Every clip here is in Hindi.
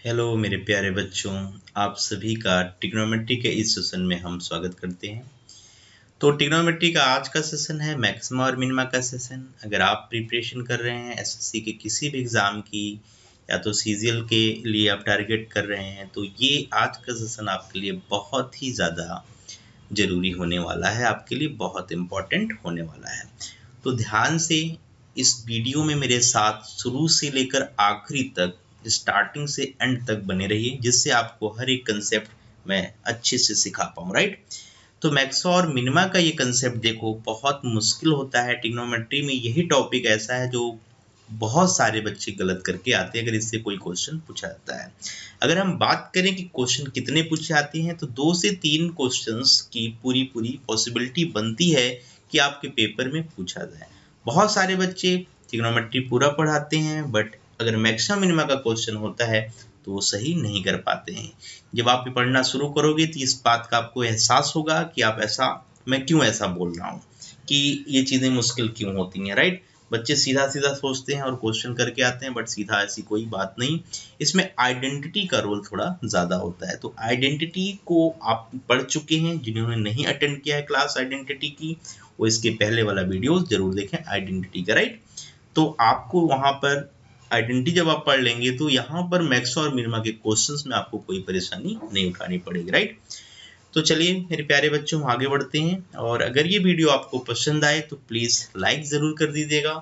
हेलो मेरे प्यारे बच्चों, आप सभी का ट्रिग्नोमेट्री के इस सेशन में हम स्वागत करते हैं। तो ट्रिग्नोमेट्री का आज का सेशन है मैक्सिमा और मिनिमा का सेशन। अगर आप प्रिपरेशन कर रहे हैं एसएससी के किसी भी एग्ज़ाम की या तो सीजीएल के लिए आप टारगेट कर रहे हैं, तो ये आज का सेशन आपके लिए बहुत ही ज़्यादा ज़रूरी होने वाला है, आपके लिए बहुत इम्पोर्टेंट होने वाला है। तो ध्यान से इस वीडियो में मेरे साथ शुरू से लेकर आखिरी तक, स्टार्टिंग से एंड तक बने रहिए, जिससे आपको हर एक कंसेप्ट मैं अच्छे से सिखा पाऊँ। राइट। तो मैक्सिमा और मिनिमा का ये कंसेप्ट देखो बहुत मुश्किल होता है। ट्रिग्नोमेट्री में यही टॉपिक ऐसा है जो बहुत सारे बच्चे गलत करके आते हैं अगर इससे कोई क्वेश्चन पूछा जाता है। अगर हम बात करें कि क्वेश्चन कितने पूछे जाते हैं, तो 2 से 3 क्वेश्चंस की पूरी पॉसिबिलिटी बनती है कि आपके पेपर में पूछा जाए। बहुत सारे बच्चे ट्रिग्नोमेट्री पूरा पढ़ाते हैं, बट अगर मैक्सिमा मिनिमा का क्वेश्चन होता है तो वो सही नहीं कर पाते हैं। जब आप पढ़ना शुरू करोगे तो इस बात का आपको एहसास होगा कि मैं क्यों ऐसा बोल रहा हूँ, कि ये चीज़ें मुश्किल क्यों होती हैं। राइट। बच्चे सीधा सीधा सोचते हैं और क्वेश्चन करके आते हैं, बट सीधा ऐसी कोई बात नहीं। इसमें आइडेंटिटी का रोल थोड़ा ज़्यादा होता है। तो आइडेंटिटी को आप पढ़ चुके हैं, जिन्होंने नहीं अटेंड किया है क्लास आइडेंटिटी की, वो इसके पहले वाला वीडियो जरूर देखें आइडेंटिटी का। राइट। तो आपको वहाँ पर आइडेंटिटी जब आप पढ़ लेंगे तो यहाँ पर मैक्सिमा और मिनिमा के क्वेश्चंस में आपको कोई परेशानी नहीं उठानी पड़ेगी। राइट। तो चलिए मेरे प्यारे बच्चों, आगे बढ़ते हैं। और अगर ये वीडियो आपको पसंद आए तो प्लीज़ लाइक ज़रूर कर दीजिएगा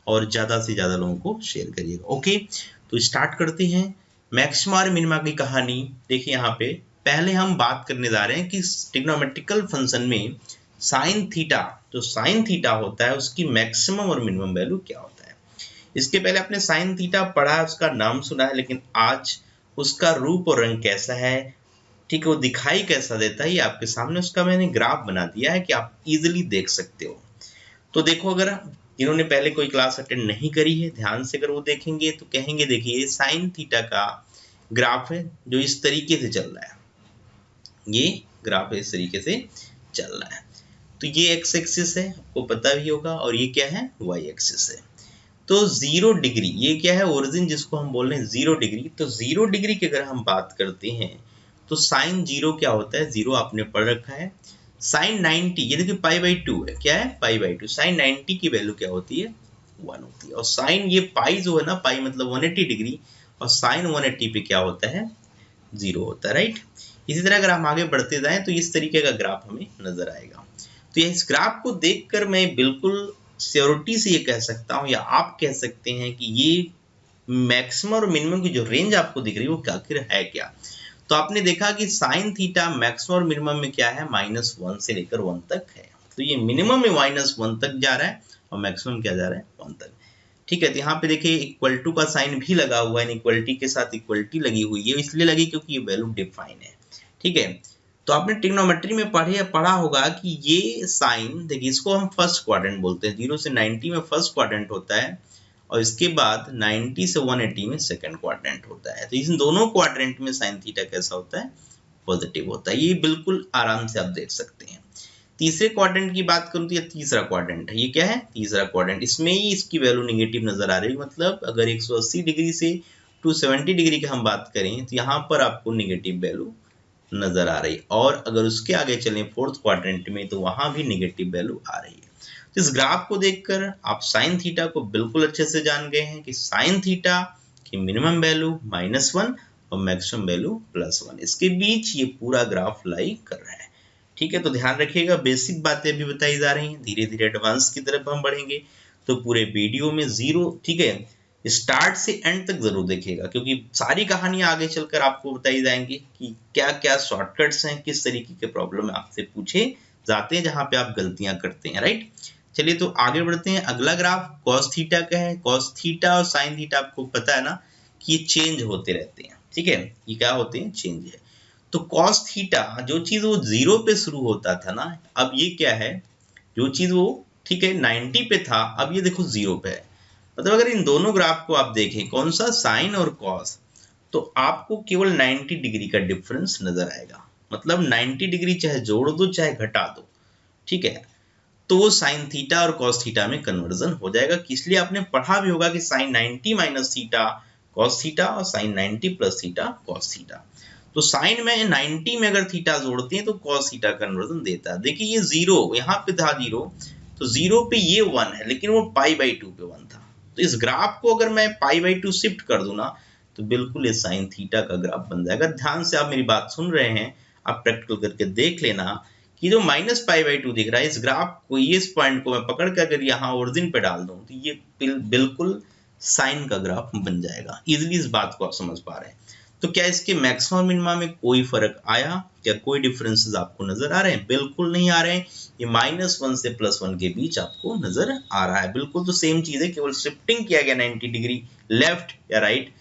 और ज़्यादा से ज़्यादा लोगों को शेयर करिएगा। ओके, तो स्टार्ट करते हैं मैक्सिमा और मिनिमा की कहानी। देखिए यहाँ पे पहले हम बात करने जा रहे हैं कि ट्रिग्नोमेट्रिकल फंक्शन में साइन थीटा, जो साइन थीटा होता है उसकी मैक्सिमम और मिनिमम वैल्यू क्या होता है। इसके पहले आपने साइन थीटा पढ़ा है, उसका नाम सुना है, लेकिन आज उसका रूप और रंग कैसा है, ठीक है, वो दिखाई कैसा देता है, ये आपके सामने उसका मैंने ग्राफ बना दिया है कि आप इजीली देख सकते हो। तो देखो, अगर जिन्होंने पहले कोई क्लास अटेंड नहीं करी है, ध्यान से अगर वो देखेंगे तो कहेंगे देखिए साइन थीटा का ग्राफ है जो इस तरीके से चल रहा है। ये ग्राफ इस तरीके से चल रहा है। तो ये एक्स एक्सिस है, आपको पता भी होगा, और ये क्या है, वाई एक्सिस है। तो 0 डिग्री, ये क्या है, ओरिजिन जिसको हम बोल रहे हैं 0 डिग्री। तो 0 डिग्री की अगर हम बात करते हैं तो साइन 0 क्या होता है, 0 आपने पढ़ रखा है। साइन 90, ये देखिए π/2 है, क्या है, π/2। साइन 90 की वैल्यू क्या होती है, 1 होती है। और साइन ये पाई जो है ना, पाई मतलब 180 डिग्री, और साइन 180 पे क्या होता है, 0 होता है। राइट। इसी तरह अगर हम आगे बढ़ते जाएं तो इस तरीके का ग्राफ हमें नजर आएगा। तो इस ग्राफ को देखकर मैं बिल्कुल श्योरिटी से ये कह सकता हूँ, या आप कह सकते हैं कि ये मैक्सिमम और मिनिमम की जो रेंज आपको दिख रही है वो आखिर है क्या। तो आपने देखा कि साइन थीटा मैक्सिमम और मिनिमम में क्या है, -1 से लेकर 1 तक है। तो ये मिनिमम में -1 तक जा रहा है और मैक्सिमम क्या जा रहा है, 1 तक। ठीक है। तो यहाँ पे देखिए इक्वल टू का साइन भी लगा हुआ है, इक्वलिटी के साथ इक्वलिटी लगी हुई है, इसलिए लगी क्योंकि ये वैल्यू डिफाइन है। ठीक है। तो आपने ट्रिग्नोमेट्री में पढ़ा होगा कि ये साइन, देखिए इसको हम फर्स्ट क्वाड्रेंट बोलते हैं। 0 से 90 में फर्स्ट क्वाड्रेंट होता है, और इसके बाद 90 से 180 में सेकंड क्वाड्रेंट होता है। तो इन दोनों क्वाड्रेंट में साइन थीटा कैसा होता है, पॉजिटिव होता है। ये बिल्कुल आराम से आप देख सकते हैं। तीसरे क्वाड्रेंट की बात करूं तो ये तीसरा क्वाड्रेंट है, ये क्या है, तीसरा क्वाड्रेंट। इसमें ही इसकी वैल्यू निगेटिव नजर आ रही है, मतलब अगर 180 डिग्री से 270 डिग्री की हम बात करें तो यहाँ पर आपको निगेटिव वैल्यू नजर आ रही है। और अगर उसके आगे चलें फोर्थ क्वाड्रेंट में तो वहां भी निगेटिव वैल्यू आ रही है। तो इस ग्राफ को देखकर आप साइन थीटा को बिल्कुल अच्छे से जान गए हैं कि साइन थीटा की मिनिमम वैल्यू -1 और मैक्सिमम वैल्यू +1, इसके बीच ये पूरा ग्राफ लाई कर रहा है। ठीक है। तो ध्यान रखिएगा, बेसिक बातें अभी बताई जा रही हैं, धीरे धीरे एडवांस की तरफ हम बढ़ेंगे। तो पूरे वीडियो में जीरो, ठीक है, स्टार्ट से एंड तक जरूर देखिएगा, क्योंकि सारी कहानियां आगे चलकर आपको बताई जाएंगी कि क्या क्या शॉर्टकट्स हैं, किस तरीके के प्रॉब्लम आपसे पूछे जाते हैं जहां पे आप गलतियां करते हैं। राइट। चलिए तो आगे बढ़ते हैं। अगला ग्राफ कॉस थीटा का है। कॉस थीटा और साइन थीटा आपको पता है ना कि ये चेंज होते रहते हैं। ठीक है, ये क्या होते हैं, चेंज है। तो कॉस थीटा, जो चीज वो 0 पे शुरू होता था ना, अब ये क्या है, जो चीज वो, ठीक है, 90 पे था, अब ये देखो 0 पे है। मतलब अगर इन दोनों ग्राफ को आप देखें, कौन सा, साइन और कॉस, तो आपको केवल 90 डिग्री का डिफरेंस नजर आएगा। मतलब 90 डिग्री चाहे जोड़ दो चाहे घटा दो, ठीक है, तो वो साइन थीटा और कॉस थीटा में कन्वर्जन हो जाएगा। इसलिए आपने पढ़ा भी होगा कि sine 90 minus theta cos theta और sine 90 plus theta cos theta. तो साइन में 90 में अगर थीटा जोड़ते हैं तो कॉस थीटा कन्वर्जन देता है। देखिए ये जीरो यहाँ पे था जीरो, तो जीरो पे ये 1 है, लेकिन वो π/2 पे 1 था। तो इस ग्राफ को अगर मैं π/2 शिफ्ट कर दूं ना तो बिल्कुल ये साइन थीटा का ग्राफ बन जाएगा। ध्यान से आप मेरी बात सुन रहे हैं, आप प्रैक्टिकल करके देख लेना कि जो -π/2 दिख रहा है इस ग्राफ को, ये इस पॉइंट को मैं पकड़ कर अगर यहाँ ओरिजिन पे डाल दूं तो ये बिल्कुल साइन का ग्राफ बन जाएगा। इजिली इस बात को आप समझ पा रहे हैं। तो क्या इसके मैक्सिमम मिनिमा में कोई फर्क आया? क्या कोई डिफरेंसेस आपको नजर आ रहे हैं? बिल्कुल नहीं आ रहे हैं। ये -1 से +1 के बीच आपको नजर आ रहा है। बिल्कुल तो सेम चीज है, केवल शिफ्टिंग किया गया 90 डिग्री लेफ्ट या राइट।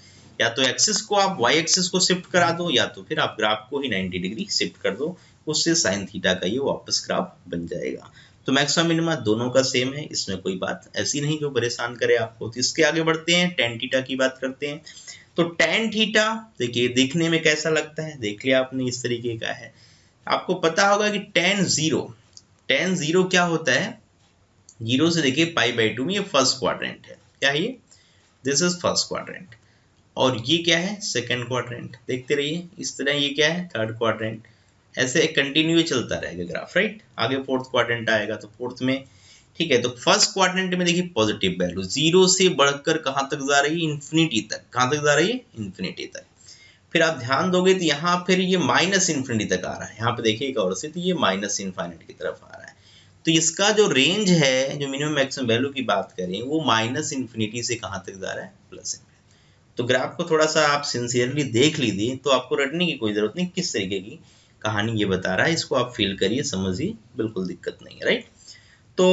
या तो एक्सिस को आप y एक्सिस को शिफ्ट करा दो, या तो फिर आप ग्राफ को ही 90 डिग्री शिफ्ट कर दो, उससे साइन थीटा का ये वापस ग्राफ बन जाएगा। तो मैक्सिमम मिनिमा दोनों का सेम है, इसमें कोई बात ऐसी नहीं जो परेशान करे आपको। तो इसके आगे बढ़ते हैं, टेन थीटा की बात करते हैं। तो टेन थीटा देखिए देखने में कैसा लगता है, देख लिया आपने, इस तरीके का है। आपको पता होगा कि टेन जीरो क्या होता है, जीरो से देखिए π/2 में ये फर्स्ट क्वाड्रेंट है। क्या है ये? This is first quadrant. और ये क्या है? Second quadrant. देखते रहिए इस तरह, ये क्या है? Third quadrant. ऐसे कंटिन्यू चलता रहेगा ग्राफ, राइट। आगे फोर्थ क्वाड्रेंट आएगा तो फोर्थ में, ठीक है। तो फर्स्ट क्वाड्रेंट में देखिए पॉजिटिव वैल्यू जीरो से बढ़कर कहाँ तक जा रही है? इन्फिनिटी तक। कहाँ तक जा रही है? इन्फिनिटी तक। फिर आप ध्यान दोगे तो यहाँ फिर ये -इन्फिनिटी तक आ रहा है। यहाँ पे देखिए एक और से, तो ये -इन्फिनिटी की तरफ आ रहा है। तो इसका जो रेंज है, जो मिनिमम मैक्सिमम वैल्यू की बात करें, वो -इन्फिनिटी से कहाँ तक जा रहा है? +। तो ग्राफ को थोड़ा सा आप सिंसियरली देख लीजिए, तो आपको रटने की कोई जरूरत नहीं, किस तरीके की कहानी ये बता रहा है, इसको आप फील करिए, समझिए, बिल्कुल दिक्कत नहीं है, राइट। तो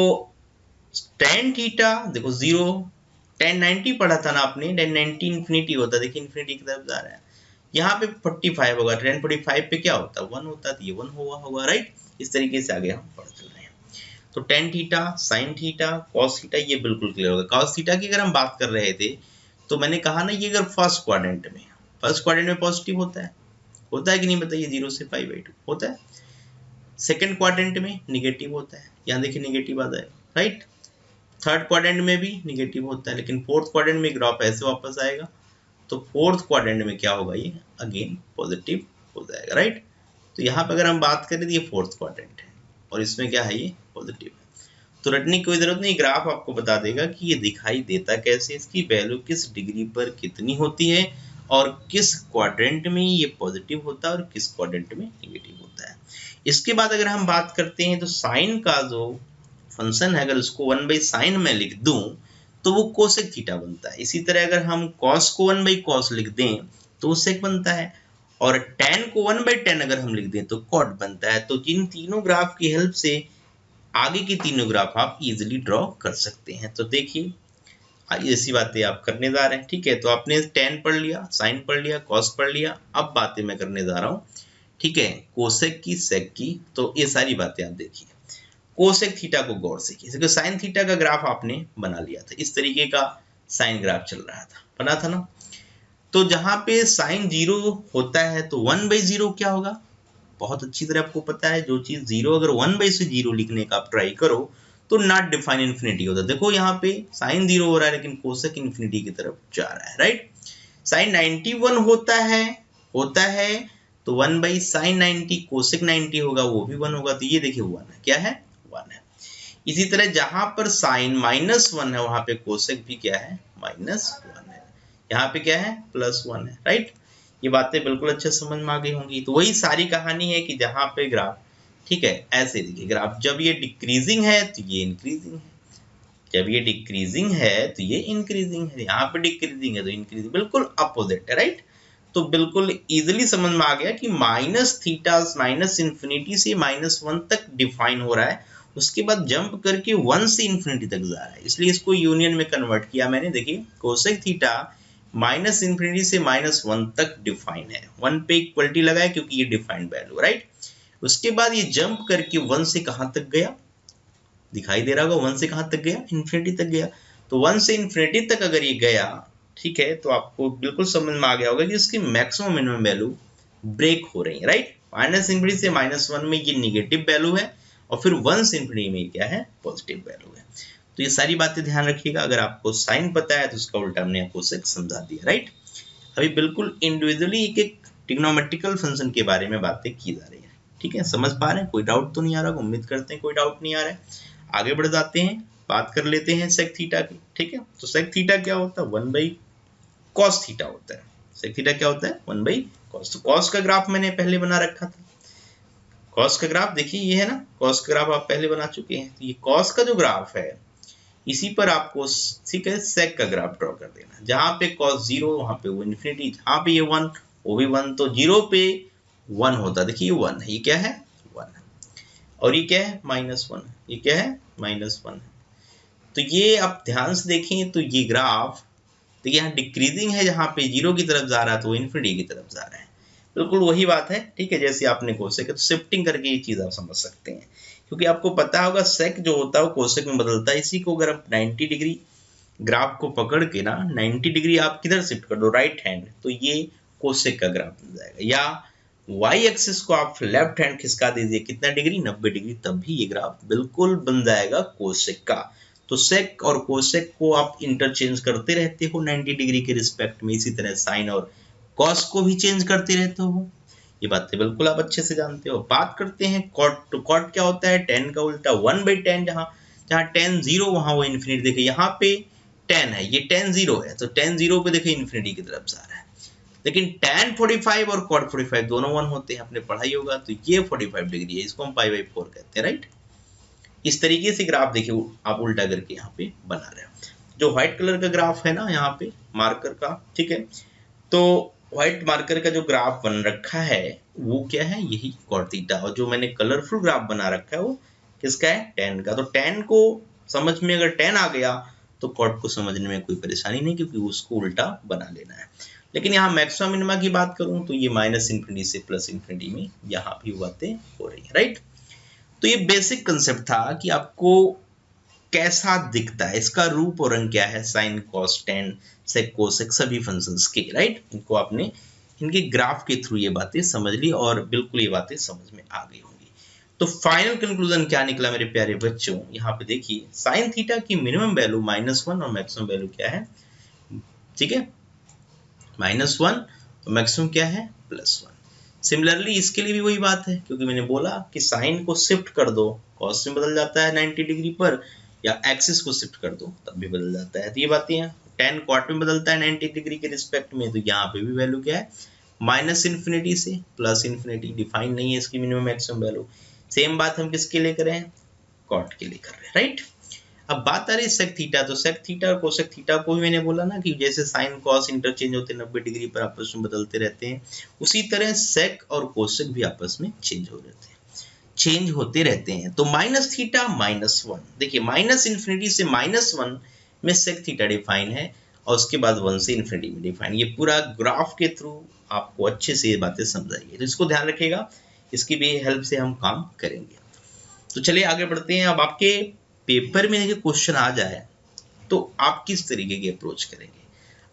टेन थीटा देखो जीरो, टेन 90 पढ़ा था ना आपने, टेन 90 इन्फिनिटी होता है, देखिए इन्फिनिटी की तरफ जा रहा है। यहाँ पे 45 होगा, टेन 45 पे क्या होता है? 1 होता है, तो ये 1 होगा, राइट। इस तरीके से आगे हम पढ़ चल रहे हैं। तो tan theta, sine theta, cos theta, ये बिल्कुल क्लियर होगा। कॉस थीटा की अगर हम बात कर रहे थे तो मैंने कहा ना, ये अगर फर्स्ट क्वाड्रेंट में पॉजिटिव होता है कि नहीं बताइए? 0 से π/2 होता है। सेकंड क्वाड्रेंट में निगेटिव होता है, यहाँ देखिए निगेटिव आ जाए, राइट। थर्ड क्वाड्रेंट में भी निगेटिव होता है, लेकिन फोर्थ क्वाड्रेंट में ग्राफ ऐसे वापस आएगा, तो फोर्थ क्वाड्रेंट में क्या होगा? ये अगेन पॉजिटिव हो जाएगा, राइट। तो यहाँ पे अगर हम बात करें तो ये फोर्थ क्वाड्रेंट है और इसमें क्या है? ये पॉजिटिव है। तो रटने की कोई जरूरत नहीं, ग्राफ आपको बता देगा कि ये दिखाई देता कैसे, इसकी वैल्यू किस डिग्री पर कितनी होती है और किस क्वाड्रेंट में ये पॉजिटिव होता है और किस क्वाड्रेंट में नेगेटिव होता है। इसके बाद अगर हम बात करते हैं तो साइन का जो फंक्शन है, अगर उसको 1/sin में लिख दूं तो वो कोसेक थीटा बनता है। इसी तरह अगर हम कॉस को 1/cos लिख दें तो वो सेक बनता है, और tan को 1/tan अगर हम लिख दें तो कॉट बनता है। तो जिन तीनों ग्राफ की हेल्प से आगे की तीनों ग्राफ आप इजीली ड्रॉ कर सकते हैं। तो देखिए ऐसी बातें आप करने जा रहे हैं, ठीक है। तो आपने tan पढ़ लिया, साइन पढ़ लिया, कॉस पढ़ लिया, अब बातें मैं करने जा रहा हूँ, ठीक है, कोसेक की, सेक की। तो ये सारी बातें आप देखिए। कोसेक थीटा को गौर से कीजिए। साइन थीटा का ग्राफ आपने बना लिया था, इस तरीके का साइन ग्राफ चल रहा था, बना था ना। तो जहां पे साइन 0 होता है तो 1/0 क्या होगा? बहुत अच्छी तरह आपको पता है, जो चीज 0 अगर 1/0 लिखने का आप ट्राई करो तो नॉट डिफाइन इन्फिनिटी होता है। देखो यहाँ पे साइन 0 हो रहा है लेकिन कोसेक इन्फिनिटी की तरफ जा रहा है, राइट। साइन 91 होता है तो 1/sin 90, कोसेक 90 होगा, वो भी 1 होगा, तो ये देखिए 1 है। क्या है? 1 है। इसी तरह जहां पर साइन -1 है वहां पे कोसेक भी क्या है? -1 है। यहाँ पे क्या है? +1 है, राइट। ये बातें बिल्कुल अच्छे समझ में आ गई होंगी। तो वही सारी कहानी है कि जहां पे ग्राफ, ठीक है, ऐसे देखिए ग्राफ, जब ये डिक्रीजिंग है तो ये इंक्रीजिंग है, जब ये डिक्रीजिंग है तो ये इंक्रीजिंग है, यहाँ पे डिक्रीजिंग है तो इंक्रीजिंग, बिल्कुल अपोजिट है, राइट। तो बिल्कुल इजीली समझ में आ गया कि माइनस थीटा -इन्फिनिटी से -1 तक डिफाइन हो रहा है, उसके बाद जंप करके 1 से इन्फिनिटी तक जा रहा है, इसलिए इसको यूनियन में कन्वर्ट किया मैंने। देखिए कोसेक थीटा -इन्फिनिटी से -1 तक डिफाइन है, 1 पे इक्वलिटी लगाए क्योंकि ये डिफाइंड वैल्यू, राइट। उसके बाद ये जंप करके 1 से कहां तक गया? दिखाई दे रहा होगा 1 से कहां तक गया? इन्फिनिटी तक गया। तो 1 से इन्फिनिटी तक अगर ये गया, ठीक है, तो आपको बिल्कुल समझ में आ गया होगा कि इसकी मैक्सिमम मिनिमम वैल्यू ब्रेक हो रही है, राइट। -इन्फिनिटी से -1 में ये निगेटिव वैल्यू है और फिर 1 से इन्फिनिटी में क्या है? पॉजिटिव वैल्यू है। तो ये सारी बातें ध्यान रखिएगा। अगर आपको साइन पता है तो उसका उल्टा हमने आपको सेक समझा दिया, राइट। अभी बिल्कुल इंडिविजुअली एक एक ट्रिग्नोमेट्रिकल फंक्शन के बारे में बातें की जा रही है। ठीक है, समझ पा रहे हैं? कोई डाउट तो नहीं आ रहा? उम्मीद करते हैं कोई डाउट नहीं आ रहा है। आगे बढ़ जाते हैं, बात कर लेते हैं सेक थीटा की। ठीक है, तो सेक थीटा क्या होता है? 1/cos थीटा होता है। सेक थीटा क्या होता है? 1/cos। तो cos का ग्राफ मैंने पहले बना रखा था। cos का ग्राफ देखिए, ये है ना, cos का ग्राफ आप पहले बना चुके हैं। तो ये cos का जो ग्राफ है, इसी पर आपको ठीक है सेक का ग्राफ ड्रॉ कर देना। जहां पे cos 0 वहां पे वो इन्फिनिटी, जहां पे ये 1 वो भी 1, तो 0 पे 1 होता। देखिए ये 1 है, ये क्या है? 1 है। और ये क्या है? -1। ये क्या है? -1 है। तो ये आप ध्यान से देखें तो ये ग्राफ देखिए यहाँ डिक्रीजिंग है, जहां पे 0 की तरफ जा रहा है तो वो इन्फिनिटी की तरफ जा रहा है। बिल्कुल वही बात है। ठीक है, जैसे आपने कोसेक है तो शिफ्टिंग करके ये चीज आप समझ सकते हैं, क्योंकि आपको पता होगा सेक जो होता है वो कोसेक में बदलता है। इसी को अगर आप 90 डिग्री ग्राफ को पकड़ के ना 90 डिग्री आप किधर शिफ्ट कर दो, राइट हैंड, तो ये कोसेक का ग्राफ बन जाएगा। या वाई एक्सिस को आप लेफ्ट हैंड खिसका दीजिए कितना डिग्री, 90 डिग्री, तब भी ये ग्राफ बिल्कुल बन जाएगा कोसेक का। तो सेक और कोसेक को आप इंटरचेंज करते रहते हो 90 डिग्री के रिस्पेक्ट में। इसी तरह साइन और कॉस को भी चेंज करते रहते हो। ये बातें बिल्कुल आप अच्छे से जानते हो। बात करते हैं कॉट। तो कॉट क्या होता है? tan का उल्टा 1/tan। जहां जहां tan 0 वहां वो इन्फिनिटी। देखिए यहाँ पे tan है, ये tan 0 है, तो tan 0 पे देखिए इन्फिनिटी की तरफ जा रहा है। लेकिन tan 45 और cot 45 दोनों 1 होते हैं, आपने पढ़ाई होगा। तो ये 45 डिग्री है, इसको हम π/4 कहते हैं, राइट। इस तरीके से ग्राफ देखिए आप उल्टा करके यहाँ पे बना रहे हो। जो व्हाइट कलर का ग्राफ है ना यहाँ पे मार्कर का, ठीक है, तो व्हाइट मार्कर का जो ग्राफ बन रखा है वो क्या है? यही cot थीटा। और जो मैंने कलरफुल ग्राफ बना रखा है वो किसका है? tan का। तो tan को समझ में अगर tan आ गया तो cot को समझने में कोई परेशानी नहीं, क्योंकि उसको उल्टा बना लेना है। लेकिन यहाँ मैक्सिमम मिनिमा की बात करूं तो ये -∞ से +∞ में यहाँ भी बातें हो रही है, राइट। तो ये बेसिक कंसेप्ट था कि आपको कैसा दिखता है, इसका रूप और रंग क्या है, sine cos tan sec cosec सभी फंक्शंस के, राइट। इनको आपने इनके ग्राफ के थ्रू ये बातें समझ ली और बिल्कुल ये बातें समझ में आ गई होंगी। तो फाइनल कंक्लूजन क्या निकला मेरे प्यारे बच्चों? यहाँ पे देखिए साइन थीटा की मिनिमम वैल्यू -1 और मैक्सिमम वैल्यू क्या है? ठीक है, -1 और मैक्सिमम क्या है? +1। सिमिलरली इसके लिए भी वही बात है, क्योंकि मैंने बोला कि साइन को शिफ्ट कर दो, कॉस में बदल जाता है 90 डिग्री पर, या एक्सिस को शिफ्ट कर दो तब भी बदल जाता है। तो ये बातें हैं। tan cot में बदलता है 90 डिग्री के रिस्पेक्ट में, तो यहाँ पे भी वैल्यू क्या है? -∞ से +∞। डिफाइन नहीं है इसकी मिनिमम मैक्सिमम वैल्यू। सेम बात हम किसके लिए कर रहे हैं? कॉट के लिए कर रहे हैं, राइट। अब बात आ रही है सेक थीटा। तो सेक थीटा और कोसेक थीटा को भी मैंने बोला ना कि जैसे साइन कॉस इंटरचेंज होते हैं 90 डिग्री पर, आपस में बदलते रहते हैं, उसी तरह सेक और कोसेक भी आपस में चेंज होते रहते हैं। तो -θ -1, देखिए -∞ से -1 में सेक थीटा डिफाइन है, और उसके बाद 1 से इन्फिनिटी में डिफाइन। ये पूरा ग्राफ के थ्रू आपको अच्छे से ये बातें समझाइए, तो इसको ध्यान रखिएगा, इसकी भी हेल्प से हम काम करेंगे। तो चलिए आगे बढ़ते हैं। अब आपके पेपर में देखिए क्वेश्चन आ जाए तो आप किस तरीके की अप्रोच करेंगे?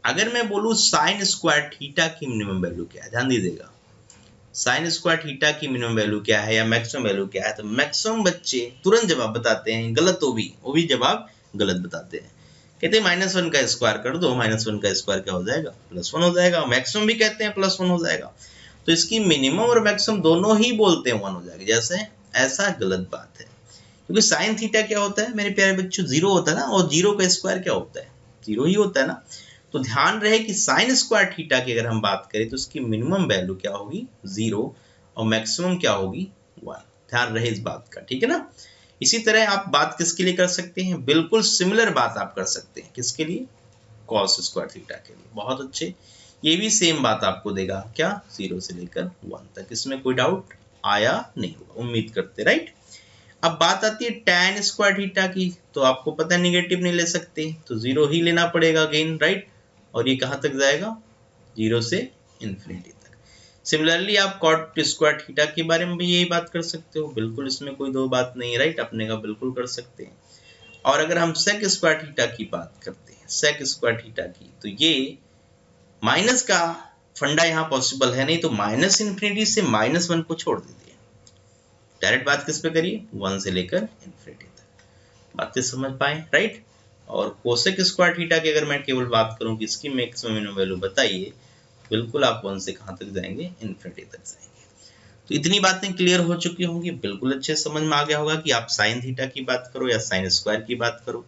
अगर मैं बोलूं साइन स्क्वायर थीटा की मिनिमम वैल्यू क्या है, ध्यान दीजिएगा, साइन स्क्वायर थीटा की मिनिमम वैल्यू क्या है या मैक्सिमम वैल्यू क्या है, तो मैक्सिमम बच्चे तुरंत जवाब बताते हैं, गलत हो भी, वो भी जवाब गलत बताते हैं। कहते हैं -1 का स्क्वायर कर दो, -1 का स्क्वायर क्या हो जाएगा? +1 हो जाएगा। मैक्सिमम भी कहते हैं +1 हो जाएगा। तो इसकी मिनिमम और मैक्सिमम दोनों ही बोलते हैं 1 हो जाएगा। जैसे ऐसा गलत बात है, क्योंकि साइन थीटा क्या होता है मेरे प्यारे बच्चों? 0 होता है ना, और 0 का स्क्वायर क्या होता है? 0 ही होता है ना। तो ध्यान रहे कि साइन स्क्वायर थीटा की अगर हम बात करें तो उसकी मिनिमम वैल्यू क्या होगी? 0, और मैक्सिमम क्या होगी? 1। ध्यान रहे इस बात का, ठीक है ना। इसी तरह आप बात किसके लिए कर सकते हैं? बिल्कुल सिमिलर बात आप कर सकते हैं, किसके लिए? कॉस स्क्वायर थीटा के लिए। बहुत अच्छे, ये भी सेम बात आपको देगा, क्या? 0 से लेकर 1 तक। इसमें कोई डाउट आया नहीं होगा, उम्मीद करते, राइट। अब बात आती है tan स्क्वायर थीटा की, तो आपको पता है निगेटिव नहीं ले सकते, तो 0 ही लेना पड़ेगा अगेन, राइट। और ये कहां तक जाएगा? 0 से इन्फिनिटी तक। सिमिलरली आप cot स्क्वायर थीटा के बारे में भी यही बात कर सकते हो, बिल्कुल इसमें कोई दो बात नहीं है, राइट। अपने का बिल्कुल कर सकते हैं। और अगर हम सेक स्क्वायर थीटा की बात करते हैं, सेक स्क्वायर थीटा की, तो ये माइनस का फंडा यहाँ पॉसिबल है नहीं, तो -∞ से -1 को छोड़ दीजिए, डायरेक्ट बात किस पे करिए? 1 से लेकर इन्फिनिटी तक। बातें समझ पाए, राइट। और कोसेक स्क्वायर थीटा की अगर मैं केवल बात करूं कि इसकी मैक्सिमम मिनिमम वैल्यू बताइए, बिल्कुल आप 1 से कहाँ तक जाएंगे, इन्फिनिटी तक जाएंगे। तो इतनी बातें क्लियर हो चुकी होंगी, बिल्कुल अच्छे समझ में आ गया होगा कि आप साइन थीटा की बात करो या साइन स्क्वायर की बात करो।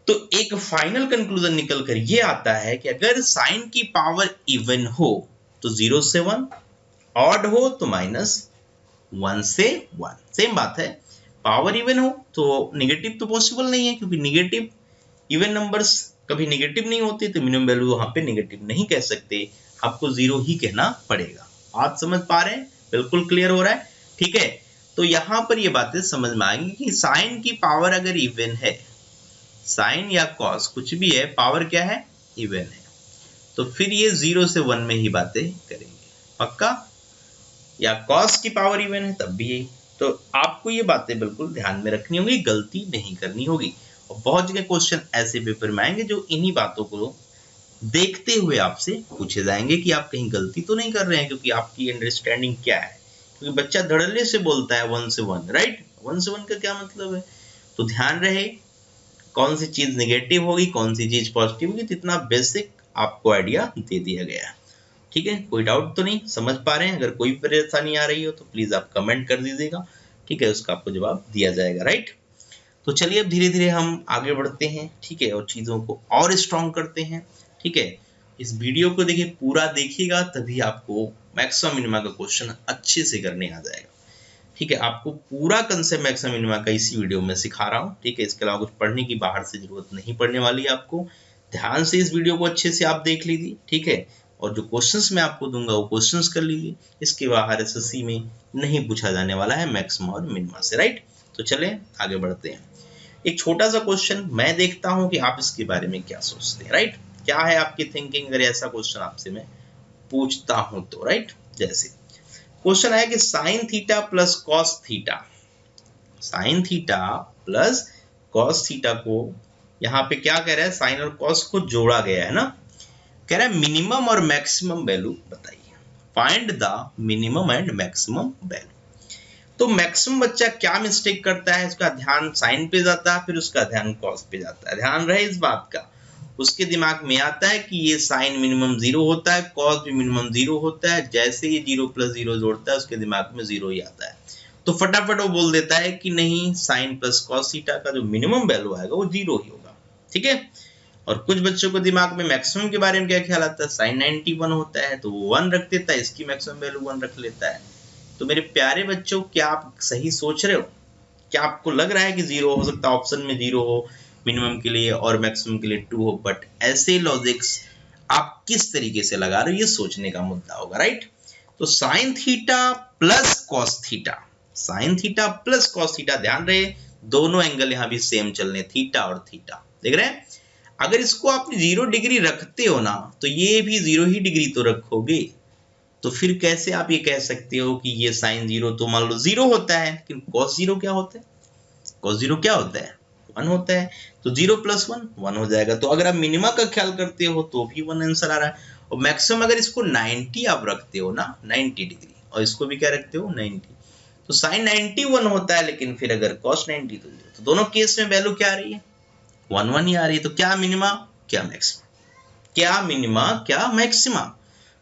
तो एक फाइनल कंक्लूजन निकल कर ये आता है कि अगर साइन की पावर इवन हो तो 0 से 1, ऑड हो तो -1 से 1। सेम बात है, पावर इवन हो तो निगेटिव तो पॉसिबल नहीं है, क्योंकि निगेटिव इवन नंबर्स कभी निगेटिव नहीं होते, तो मिनिमम वैल्यू वहां पे निगेटिव नहीं कह सकते, आपको 0 ही कहना पड़ेगा। बात समझ पा रहे हैं, बिल्कुल क्लियर हो रहा है, ठीक है। तो यहां पर ये बातें समझ में आएंगी कि साइन की पावर अगर इवन है, साइन या कॉस कुछ भी है, पावर क्या है, इवन है, तो फिर ये 0 से 1 में ही बातें करेंगे, पक्का। या कॉस की पावर इवन है तब भी यही। तो आपको ये बातें बिल्कुल ध्यान में रखनी होगी, गलती नहीं करनी होगी। और बहुत जगह क्वेश्चन ऐसे पेपर में आएंगे जो इन्हीं बातों को देखते हुए आपसे पूछे जाएंगे कि आप कहीं गलती तो नहीं कर रहे हैं, क्योंकि आपकी अंडरस्टैंडिंग क्या है। क्योंकि बच्चा धड़ल्ले से बोलता है 1 से 1, राइट, 1 से 1 का क्या मतलब है। तो ध्यान रहे कौन सी चीज नेगेटिव होगी, कौन सी चीज पॉजिटिव होगी, तो इतना बेसिक आपको आइडिया दे दिया गया, ठीक है। कोई डाउट तो नहीं, समझ पा रहे हैं। अगर कोई परेशानी आ रही हो तो प्लीज आप कमेंट कर दीजिएगा, ठीक है, उसका आपको जवाब दिया जाएगा, राइट। तो चलिए अब धीरे धीरे हम आगे बढ़ते हैं, ठीक है, और चीजों को और स्ट्रॉन्ग करते हैं, ठीक है। इस वीडियो को देखिए, पूरा देखिएगा, तभी आपको मैक्सिमम मिनिमा का क्वेश्चन अच्छे से करने आ जाएगा, ठीक है। आपको पूरा कंसेप्ट मैक्सिमम मिनिमा का इसी वीडियो में सिखा रहा हूँ, ठीक है। इसके अलावा कुछ पढ़ने की बाहर से जरूरत नहीं पड़ने वाली है आपको। ध्यान से इस वीडियो को अच्छे से आप देख लीजिए, ठीक है, और जो क्वेश्चंस मैं आपको दूंगा वो क्वेश्चंस कर लीजिए। इसके बाहर एसएससी में नहीं पूछा जाने वाला है मैक्सिमा और मिनिमा से, राइट। तो चलें आगे बढ़ते हैं। एक छोटा सा क्वेश्चन, मैं देखता हूं कि आप इसके बारे में क्या सोचते हैं, राइट। क्या है आपकी थिंकिंग अगर ऐसा क्वेश्चन आपसे मैं पूछता हूं तो, राइट। जैसे क्वेश्चन है कि sign theta plus cos theta, sign theta plus cos theta को यहाँ पे क्या कह रहा है, साइन और कॉस को जोड़ा गया है ना। कह रहा है मिनिमम और मैक्सिमम वैल्यू बताइए, find the minimum and maximum value. तो मैक्सिमम बच्चा क्या मिस्टेक करता है, उसका ध्यान साइन पे जाता है, फिर उसका ध्यान कॉस पे जाता है। ध्यान रहे इस बात का, उसके दिमाग में आता है कि ये साइन मिनिमम 0 होता है, कॉस भी मिनिमम 0 होता है। जैसे ये 0 + 0 जोड़ता है, उसके दिमाग में 0 ही आता है, तो फटाफट वो बोल देता है कि नहीं, साइन प्लस कॉस थीटा का जो मिनिमम वैल्यू आएगा वो 0 ही होगा, ठीक है। और कुछ बच्चों को दिमाग में मैक्सिमम के बारे में क्या ख्याल आता है, साइन 91 होता है तो वो 1 रख देता है, इसकी मैक्सिमम वैल्यू 1 रख लेता है। तो मेरे प्यारे बच्चों, क्या आप सही सोच रहे हो? क्या आपको लग रहा है कि 0 हो सकता है, ऑप्शन में 0 हो मिनिमम के लिए और मैक्सिमम के लिए 2 हो, बट ऐसे लॉजिक्स आप किस तरीके से लगा रहे हो, ये सोचने का मुद्दा होगा, राइट। तो sign theta plus cos theta, sign theta plus cos theta, ध्यान रहे दोनों एंगल यहां भी सेम चलने, थीटा और थीटा, देख रहे हैं। अगर इसको आप 0 डिग्री रखते हो ना, तो ये भी 0 ही डिग्री तो रखोगे। तो फिर कैसे आप ये कह सकते हो कि ये साइन 0 तो मान लो 0 होता है, लेकिन कॉस 0 क्या होता है, कॉस 0 क्या होता है, 1 होता है। तो 0 + 1 1 हो जाएगा। तो अगर आप मिनिमा का ख्याल करते हो तो भी 1 आंसर आ रहा है। और मैक्सिमम अगर इसको 90 आप रखते हो ना, 90 डिग्री, और इसको भी क्या रखते हो 90, तो साइन 91 होता है, लेकिन फिर अगर कॉस 90 तो 0। तो दोनों केस में वैल्यू क्या आ रही है, 1 1 ही आ रही है। तो क्या मिनिमा क्या मैक्सिमा, क्या मिनिमा क्या मैक्सिमा।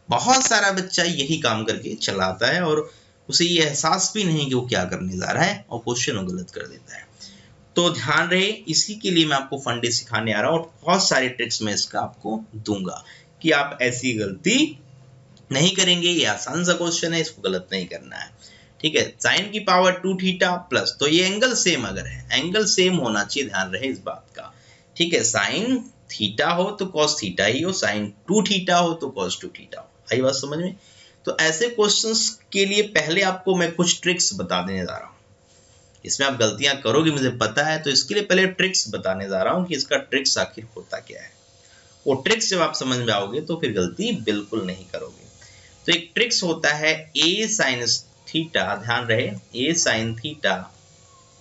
बहुत सारा बच्चा यही काम करके चलाता है और उसे ये एहसास भी नहीं कि वो क्या करने जा रहा है, और क्वेश्चन गलत कर देता है। तो ध्यान रहे, इसी के लिए मैं आपको फंडे सिखाने आ रहा हूँ, और बहुत सारे ट्रिक्स मैं इसका आपको दूंगा कि आप ऐसी गलती नहीं करेंगे। ये आसान सा क्वेश्चन है, इसको गलत नहीं करना है, ठीक है। साइन की पावर 2 थीटा प्लस, तो ये एंगल सेम अगर है, एंगल सेम होना चाहिए, ध्यान रहे इस बात का, ठीक है। साइन थीटा हो तो कॉस थीटा ही हो, साइन 2 थीटा हो तो कॉस 2 थीटा हो। आई बात समझ में। तो ऐसे क्वेश्चंस के लिए पहले आपको मैं कुछ ट्रिक्स बता देने जा रहा हूँ। इसमें आप गलतियां करोगे मुझे पता है, तो इसके लिए पहले ट्रिक्स बताने जा रहा हूँ कि इसका ट्रिक्स आखिर होता क्या है। वो ट्रिक्स जब आप समझ में आओगे तो फिर गलती बिल्कुल नहीं करोगे। तो एक ट्रिक्स होता है ए साइन थीटा, ध्यान रहे ए साइन थीटा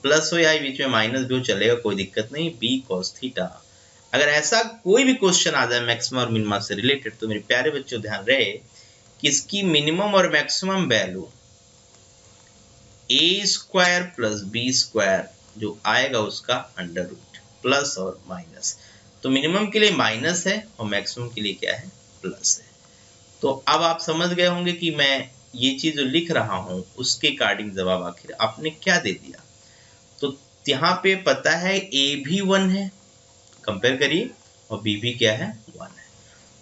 प्लस हो या बीच में माइनस भी हो चलेगा, कोई दिक्कत नहीं, बी कॉस थीटा। अगर ऐसा कोई भी क्वेश्चन आ जाए मैक्सिमम और मिनिमा से रिलेटेड, तो मेरे प्यारे बच्चों ध्यान रहे कि इसकी मिनिमम और मैक्सिमम वैल्यू a² + b² जो आएगा उसका अंडर रूट, प्लस और माइनस। तो मिनिमम के लिए माइनस है और मैक्सिमम के लिए क्या है, प्लस है। तो अब आप समझ गए होंगे कि मैं ये चीज जो लिख रहा हूं उसके अकॉर्डिंग जवाब आखिर आपने क्या दे दिया। तो यहाँ पे पता है ए भी 1 है, कंपेयर करिए, और बी भी क्या है 1 है।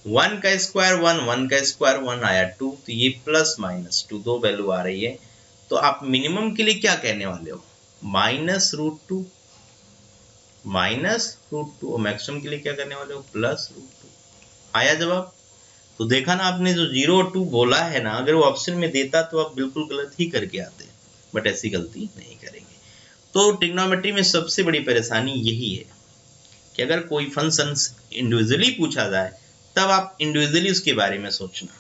1 का स्क्वायर 1, 1 का स्क्वायर 1 आया 2, तो ये प्लस माइनस 2 दो वैल्यू आ रही है। तो आप मिनिमम के लिए क्या कहने वाले हो, -√2, -√2, और मैक्सिमम के लिए क्या करने वाले हो, +√2। आया जवाब। तो देखा ना आपने, जो 0 और 2 बोला है ना, अगर वो ऑप्शन में देता तो आप बिल्कुल गलत ही करके आते, बट ऐसी गलती नहीं करेंगे। तो ट्रिग्नोमेट्री में सबसे बड़ी परेशानी यही है कि अगर कोई फंक्शन इंडिविजुअली पूछा जाए तब आप इंडिविजुअली उसके बारे में सोचना,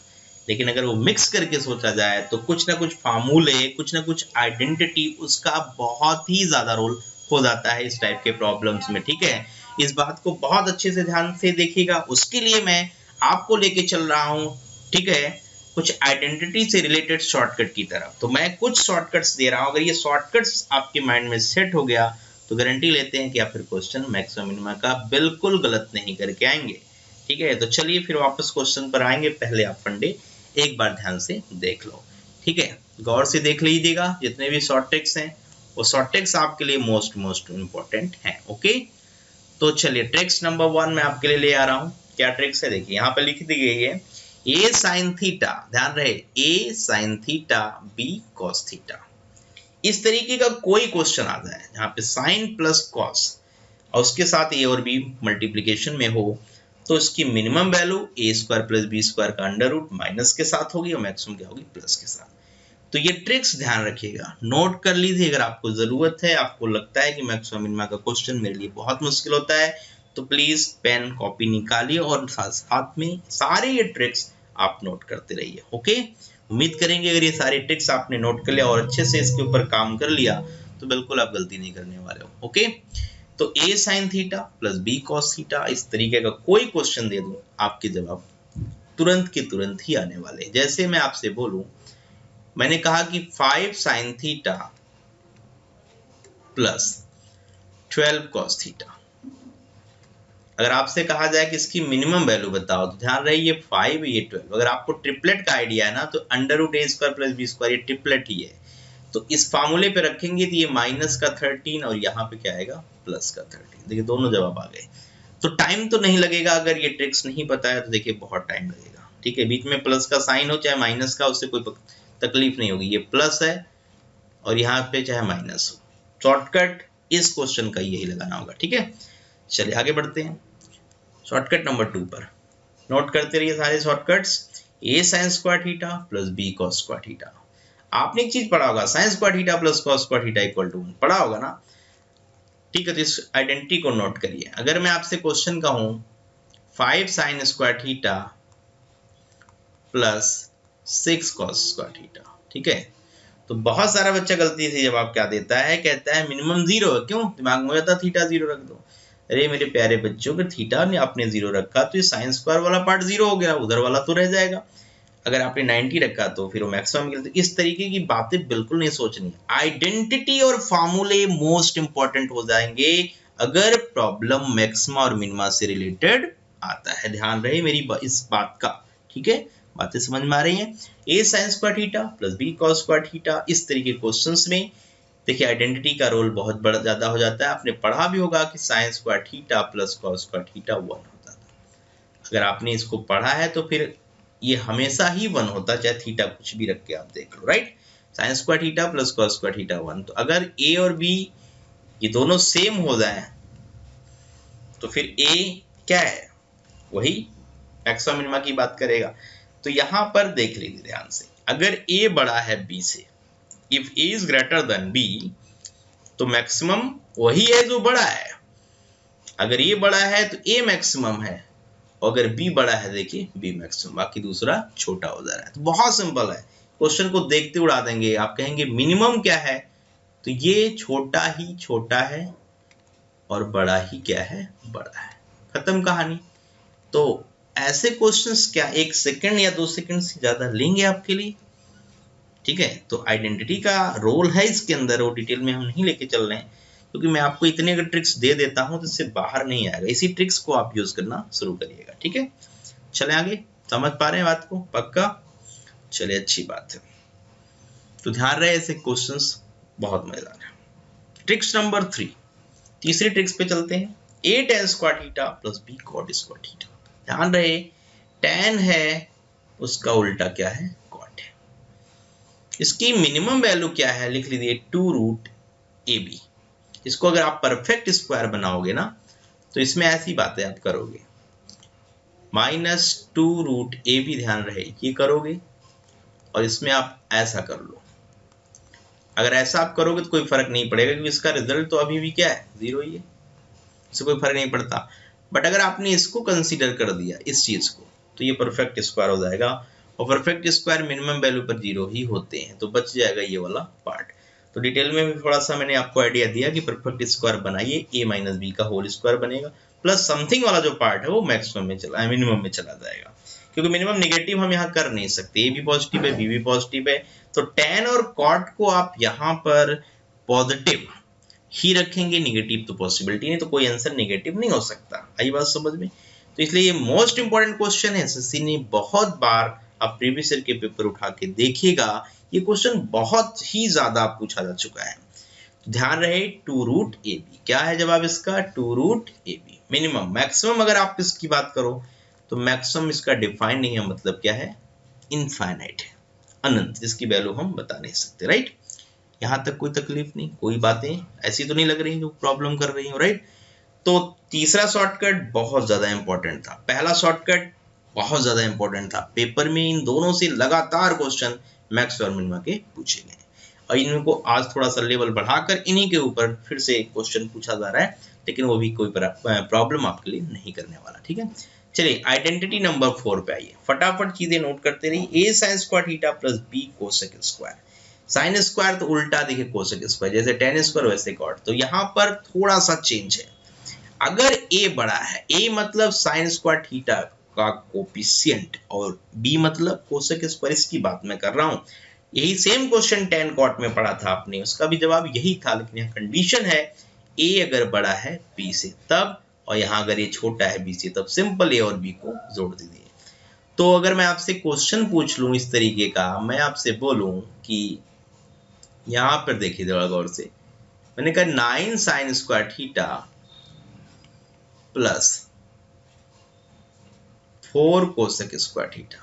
लेकिन अगर वो मिक्स करके सोचा जाए तो कुछ ना कुछ फार्मूले, कुछ ना कुछ आइडेंटिटी, उसका बहुत ही ज्यादा रोल हो जाता है इस टाइप के प्रॉब्लम्स में। ठीक है, इस बात को बहुत अच्छे से ध्यान से देखिएगा। उसके लिए मैं आपको लेके चल रहा हूँ, ठीक है, कुछ आइडेंटिटी से रिलेटेड शॉर्टकट की तरफ। तो मैं कुछ शॉर्टकट्स दे रहा हूँ, अगर ये शॉर्टकट्स आपके माइंड में सेट हो गया तो गारंटी लेते हैं कि आप फिर क्वेश्चन मैक्सिमम मिनिमम का बिल्कुल गलत नहीं करके आएंगे। ठीक है, तो चलिए फिर वापस क्वेश्चन पर आएंगे। पहले आप फंडे एक बार ध्यान से देख लो। ठीक है, गौर से देख लीजिएगा, जितने भी शॉर्ट ट्रिक्स हैं वो शॉर्ट ट्रिक्स आपके लिए मोस्ट इंपॉर्टेंट हैं। ओके, तो चलिए ट्रिक्स नंबर 1 मैं आपके लिए ले आ रहा हूं। क्या ट्रिक्स है, देखिए यहाँ पे लिख दी गई है, ए साइन थीटा, ध्यान रहे, A sine theta B cos theta. इस तरीके का कोई क्वेश्चन आ जाए जहाँ पे साइन प्लस कॉस और उसके साथ ए और बी मल्टीप्लीकेशन में हो, तो इसकी मिनिमम वैल्यू ए स्क्वायर प्लस बी स्क्वायर का अंडर रूट माइनस के साथ होगी और मैक्सिमम क्या होगी, प्लस के साथ। तो ये ट्रिक्स ध्यान रखिएगा, नोट कर लीजिए। अगर आपको जरूरत है, आपको लगता है कि मैक्सिमम मिनिमम का क्वेश्चन मेरे लिए बहुत मुश्किल होता है, तो प्लीज पेन कॉपी निकालिए और साथ में सारे ये ट्रिक्स आप नोट करते रहिए। ओके, उम्मीद करेंगे अगर ये सारे ट्रिक्स आपने नोट कर लिया और अच्छे से इसके ऊपर काम कर लिया तो बिल्कुल आप गलती नहीं करने वाले हो। ओके, तो A sine theta plus B cos theta, इस तरीके का कोई क्वेश्चन दे दूं, आपके जवाब तुरंत के तुरंत ही आने वाले। जैसे मैं आपसे बोलूं, मैंने कहा कि 5 sign theta plus 12 cos theta. अगर आपसे कहा जाए कि इसकी मिनिमम वैल्यू बताओ, तो ध्यान रहे ये 5 ये 12। अगर आपको ट्रिपलेट का आइडिया है ना, तो अंडर रूट ए स्क्वायर प्लस बी स्क्वायर ये ट्रिपलेट ही है। तो इस फार्मूले पे रखेंगे तो ये माइनस का 13 और यहाँ पे क्या आएगा, प्लस का 13। देखिए दोनों जवाब आ गए। तो टाइम तो नहीं लगेगा, अगर ये ट्रिक्स नहीं पता है तो देखिए बहुत टाइम लगेगा। ठीक है, बीच में प्लस का साइन हो चाहे माइनस का, उससे कोई तकलीफ नहीं होगी। ये प्लस है और यहाँ पे चाहे माइनस हो, शॉर्टकट इस क्वेश्चन का यही लगाना होगा। ठीक है, चलिए आगे बढ़ते हैं शॉर्टकट नंबर 2 पर। नोट करते रहिए सारे shortcuts. A sine square theta plus B cos square theta. आपने एक चीज पढ़ा होगा, sine square theta plus cos square theta equal to 1, पढ़ा होगा ना। ठीक है, तो इस आइडेंटिटी को नोट करिए। अगर मैं आपसे क्वेश्चन कहूं 5 sign square theta plus 6 cos square theta, ठीक है, तो बहुत सारा बच्चा गलती से जवाब क्या देता है, कहता है मिनिमम 0 है। क्यों, दिमाग में जाता थीटा 0 रख दो। अरे मेरे प्यारे बच्चों, अगर थीटा ने आपने 0 रखा तो ये साइन स्क्वायर वाला पार्ट 0 हो गया, उधर वाला तो रह जाएगा। अगर आपने 90 रखा तो फिर वो मैक्सिमम मिलता। इस तरीके की बातें बिल्कुल नहीं सोचनी। आइडेंटिटी और फॉर्मूले मोस्ट इंपॉर्टेंट हो जाएंगे अगर प्रॉब्लम मैक्सिमा और मिनिमा से रिलेटेड आता है। ध्यान रहे मेरी इस बात का। ठीक है, बातें समझ में आ रही हैं। A sine square theta plus B cos square theta, इस तरीके के क्वेश्चंस में देखिए आइडेंटिटी का रोल बहुत बड़ा ज्यादा हो जाता है। आपने पढ़ा भी होगा कि sign square theta plus cos square theta 1 होता था। अगर आपने इसको पढ़ा है तो फिर ये हमेशा ही 1 होता, चाहे थीटा कुछ भी रख के आप देख लो, right. Sine square theta plus cos square theta 1। तो अगर ए और बी ये दोनों सेम हो जाए तो फिर ए क्या है, वही मैक्सिमम मिनिमा की बात करेगा। तो यहां पर देख लीजिए ध्यान से, अगर ए बड़ा है बी से, if A is greater than B, तो मैक्सिमम वही है जो बड़ा है। अगर ए बड़ा है तो ए मैक्सिमम है, और अगर बी बड़ा है देखिए बी मैक्सिमम, बाकी दूसरा छोटा हो जा रहा है। तो बहुत सिंपल है, क्वेश्चन को देखते उड़ा देंगे। आप कहेंगे मिनिमम क्या है, तो ये छोटा ही छोटा है और बड़ा ही क्या है, बड़ा है, खत्म कहानी। तो ऐसे क्वेश्चंस क्या 1 सेकंड या 2 सेकंड से ज्यादा लेंगे आपके लिए। ठीक है, तो आइडेंटिटी का रोल है इसके अंदर, वो डिटेल में हम नहीं लेके चल रहे हैं, क्योंकि मैं आपको इतने अगर ट्रिक्स दे देता हूं तो इससे बाहर नहीं आएगा। इसी ट्रिक्स को आप यूज करना शुरू करिएगा। ठीक है, चले आगे। समझ पा रहे हैं बात को? पक्का? चलिए अच्छी बात है। तो ध्यान रहे ऐसे क्वेश्चंस बहुत मजेदार है। ट्रिक्स नंबर 3, तीसरी ट्रिक्स पे चलते हैं। a tan square theta plus b cot square theta. ध्यान रहे tan है उसका उल्टा क्या है? cot है। इसकी मिनिमम वैल्यू क्या है? लिख लीजिए 2√ab। इसको अगर आप परफेक्ट स्क्वायर बनाओगे ना तो इसमें ऐसी बातें आप करोगे, -2√ab ध्यान रहे ये करोगे और इसमें आप ऐसा कर लो। अगर ऐसा आप करोगे तो कोई फर्क नहीं पड़ेगा क्योंकि इसका रिजल्ट तो अभी भी क्या है? 0 ही है, इससे कोई फर्क नहीं पड़ता। बट अगर आपने इसको कंसीडर कर दिया इस चीज को तो ये परफेक्ट स्क्वायर हो जाएगा और परफेक्ट स्क्वायर मिनिमम वैल्यू पर 0 ही होते हैं, तो बच जाएगा ये वाला पार्ट। तो डिटेल में भी थोड़ा सा मैंने आपको आइडिया दिया कि परफेक्ट स्क्वायर बनाइए, a माइनस बी का होल स्क्वायर बनेगा, प्लस समथिंग वाला जो पार्ट है वो मैक्सिमम में चला मिनिमम में चला जाएगा, क्योंकि मिनिमम निगेटिव हम यहाँ कर नहीं सकते। a भी पॉजिटिव है, b भी पॉजिटिव है, तो tan और cot को आप यहाँ पर पॉजिटिव ही रखेंगे, निगेटिव तो पॉसिबिलिटी नहीं, तो कोई आंसर निगेटिव नहीं हो सकता। आई बात समझ में? तो इसलिए ये मोस्ट इंपॉर्टेंट क्वेश्चन है, एसएससी ने बहुत बार आप प्रीवियस ईयर के पेपर उठा के देखिएगा, ये क्वेश्चन बहुत ही ज्यादा पूछा जा चुका है। तो ध्यान रहे 2√ab क्या है जवाब इसका? 2√ab। मिनिमम, मैक्सिमम अगर आप इसकी बात करो तो मैक्सिमम इसका डिफाइन नहीं है, मतलब क्या है? इनफाइनाइट है, अनंत, जिसकी वैल्यू हम बता नहीं सकते। राइट? यहाँ तक कोई तकलीफ नहीं, कोई बातें ऐसी तो नहीं लग रही जो प्रॉब्लम कर रही हो। राइट? तो तीसरा शॉर्टकट बहुत ज्यादा इंपॉर्टेंट था, पहला शॉर्टकट बहुत ज्यादा इंपॉर्टेंट था। पेपर में इन दोनों से लगातार क्वेश्चन मैक्स और मिनिमा के पूछे गए और इनको आज थोड़ा सा लेवल बढ़ाकर इन्हीं के ऊपर फिर से क्वेश्चन पूछा जा रहा है, लेकिन वो भी कोई प्रॉब्लम आपके लिए नहीं करने वाला। ठीक है, चलिए आइडेंटिटी नंबर 4 पे आइए, फटाफट चीजें नोट करते रहिए। a sin square theta plus b cosec square. Sine square तो उल्टा देखिए कोसेक स्क्वायर, जैसे tan स्क्वायर वैसे कॉट। तो यहाँ पर थोड़ा सा चेंज है, अगर a बड़ा है, a मतलब साइन स्क्वायर थीटा का कोफिशिएंट और b मतलब कोसेक स्क्वायर, इसकी बात मैं कर रहा हूं। यही सेम क्वेश्चन tan कॉट में पढ़ा था आपने, उसका भी जवाब यही था, लेकिन यहाँ कंडीशन है a अगर बड़ा है b से तब, और यहाँ अगर ये छोटा है b से तब। सिंपल a और b को जोड़ दीजिए। तो अगर मैं आपसे क्वेश्चन पूछ लूं इस तरीके का, मैं आपसे बोलूं कि यहाँ पर देखिए जरा गौर से, मैंने कहा 9 sign square theta plus 4 cosec square theta,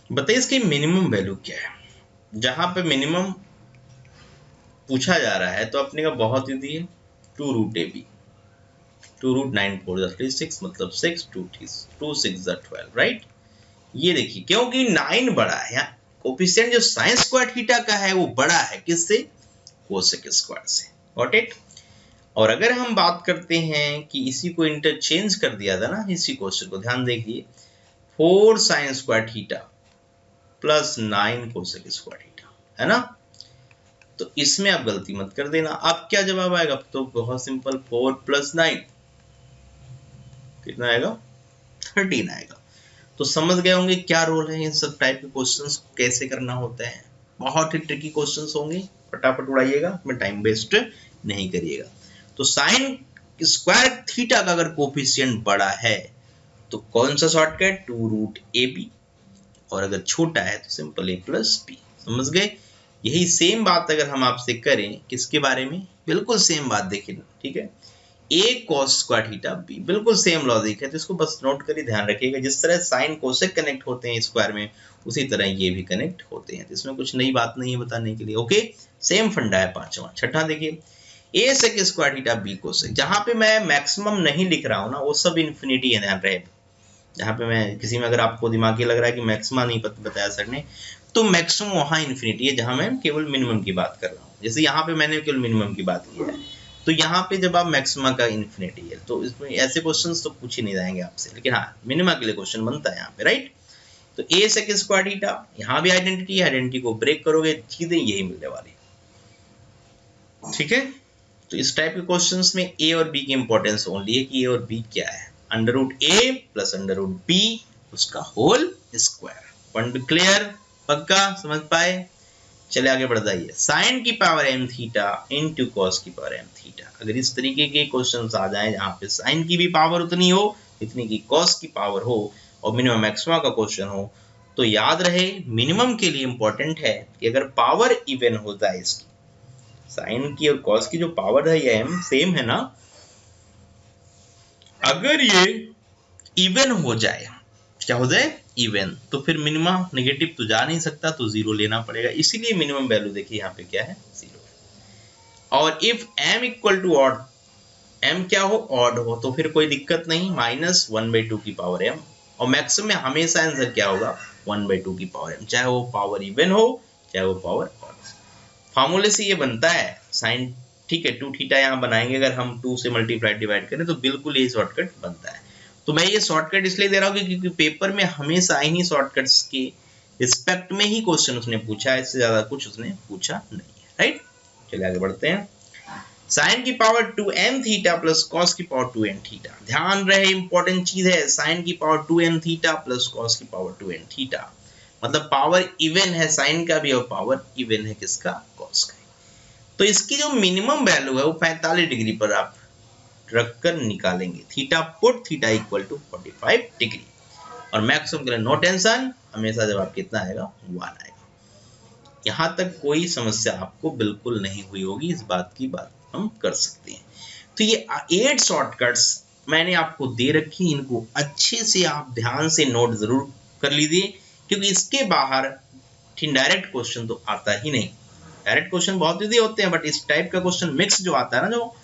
बताइए इसकी मिनिमम वैल्यू क्या है? जहां पे मिनिमम पूछा जा रहा है तो अपने का बहुत ही दी है 2√ab, 2√9 4 36 मतलब 6, 2 6 12। राइट? ये देखिए क्योंकि 9 बड़ा है, यहाँ कोफिशिएंट जो साइन स्क्वायर थीटा का है वो बड़ा है किससे? कोसेक स्क्वायर से। Got it? और अगर हम बात करते हैं कि इसी को इंटरचेंज कर दिया था ना, इसी क्वेश्चन को ध्यान देखिए, 4 sign square theta plus 9 cosec square theta, है ना? तो इसमें आप गलती मत कर देना। अब क्या जवाब आएगा? तो बहुत सिंपल, 4 प्लस 9 कितना आएगा? 13 आएगा। तो समझ गए होंगे क्या रोल है इन सब टाइप के क्वेश्चंस को कैसे करना होता है। बहुत ही ट्रिकी क्वेश्चंस होंगे, फटाफट उड़ाइएगा, मैं टाइम वेस्ट नहीं करिएगा। तो साइन स्क्वायर थीटा का अगर कोफिशिएंट बड़ा है तो कौन सा शॉर्टकट? 2√ab, और अगर छोटा है तो सिंपल a प्लस b। समझ गए? यही सेम बात अगर हम आपसे करें किसके बारे में, बिल्कुल सेम बात देखिए। ठीक है, a cos square theta b, बिल्कुल सेम लॉजिक है, तो इसको बस नोट करिए, ध्यान रखिएगा। जिस तरह साइन कोसेक कनेक्ट होते हैं स्क्वायर में, उसी तरह ये भी कनेक्ट होते हैं, तो इसमें कुछ नई बात नहीं है बताने के लिए। ओके, सेम फंडा है। पांचवा, छठा देखिए, a sec square theta b cosec. जहां पे मैं मैक्सिमम नहीं लिख रहा हूं ना, वो सब इन्फिनिटी है, ध्यान रहे। जहां पे मैं किसी में अगर आपको दिमागी लग रहा है कि मैक्सिमा नहीं बताया सर ने, तो मैक्सिमम वहां इन्फिनिटी है जहां मैं केवल मिनिमम की बात कर रहा हूँ। जैसे यहाँ पे मैंने केवल मिनिमम की बात की है, तो यहाँ पे जब आप मैक्सिमा का इन्फिनिटी है, तो इसमें ऐसे क्वेश्चंस तो पूछे नहीं जाएंगे आपसे, लेकिन हाँ मिनिमा के लिए क्वेश्चन बनता है यहाँ पे। राइट? तो a सेक स्क्वायर थीटा, यहाँ भी आइडेंटिटी है, आइडेंटिटी को ब्रेक करोगे चीजें यही मिलने वाली। ठीक है, तो इस टाइप के क्वेश्चंस में a और b की इंपॉर्टेंस ओनली है कि a और b क्या है, √a प्लस √b उसका होल स्क्वायर। Point clear? पक्का समझ पाए? चले आगे बढ़ जाइए। साइन की power m theta into cos की पावर m थीटा। अगर इस तरीके के क्वेश्चंस आ जाएं जहां पे साइन की भी पावर उतनी हो, इतनी की कॉस की पावर हो और मिनिमम मैक्सिमा का क्वेश्चन हो, तो याद रहे मिनिमम के लिए इंपॉर्टेंट है कि अगर पावर इवन हो जाए, इसकी साइन की और कॉस की जो पावर है ये सेम है ना, अगर ये इवन हो जाए, क्या हो जाए इवन, तो फिर मिनिमा नेगेटिव तो जा नहीं सकता, तो जीरो लेना पड़ेगा, इसीलिए मिनिमम वैल्यू देखिए यहाँ पे क्या है, जीरो। और if m equal to odd, m क्या हो ऑड हो, तो फिर कोई दिक्कत नहीं, -1/2 की पावर m, और मैक्सिमम में हमेशा आंसर क्या होगा 1/2 की पावर m, चाहे वो पावर इवन हो चाहे वो पावर ऑड। फॉर्मूले से ये बनता है साइन, ठीक है 2 थीटा यहाँ बनाएंगे, अगर हम 2 से मल्टीप्लाई डिवाइड करें तो बिल्कुल यही शॉर्टकट बनता है। तो मैं ये शॉर्टकट इसलिए दे रहा हूँ क्योंकि पेपर में हमेशा इन्हीं शॉर्टकट्स के रिस्पेक्ट में ही क्वेश्चन उसने पूछा है, इससे ज्यादा कुछ उसने पूछा नहीं है, राइट। चलिए आगे बढ़ते हैं। साइन की power 2m theta plus cos की पावर 2n थीटा, ध्यान रहे इंपॉर्टेंट चीज है, साइन की power 2n theta plus cos की पावर 2n थीटा, मतलब पावर इवन है साइन का भी और पावर इवन है किसका, कॉस का। तो इसकी जो मिनिमम वैल्यू है वो 45 डिग्री पर आप रखकर निकालेंगे, theta put theta equal to 45 degree, और मैक्सिमम के लिए नो टेंशन, हमेशा जवाब कितना आएगा 1 आएगा। यहां तक कोई समस्या आपको बिल्कुल नहीं हुई होगी, इस बात की बात हम कर सकते हैं। तो ये 8 शॉर्टकट्स मैंने आपको दे रखी, इनको अच्छे से आप ध्यान से नोट जरूर कर लीजिए, क्योंकि इसके बाहर डायरेक्ट क्वेश्चन तो आता ही नहीं। डायरेक्ट क्वेश्चन बहुत इजी होते हैं, बट इस टाइप का क्वेश्चन मिक्स जो आता है ना, जो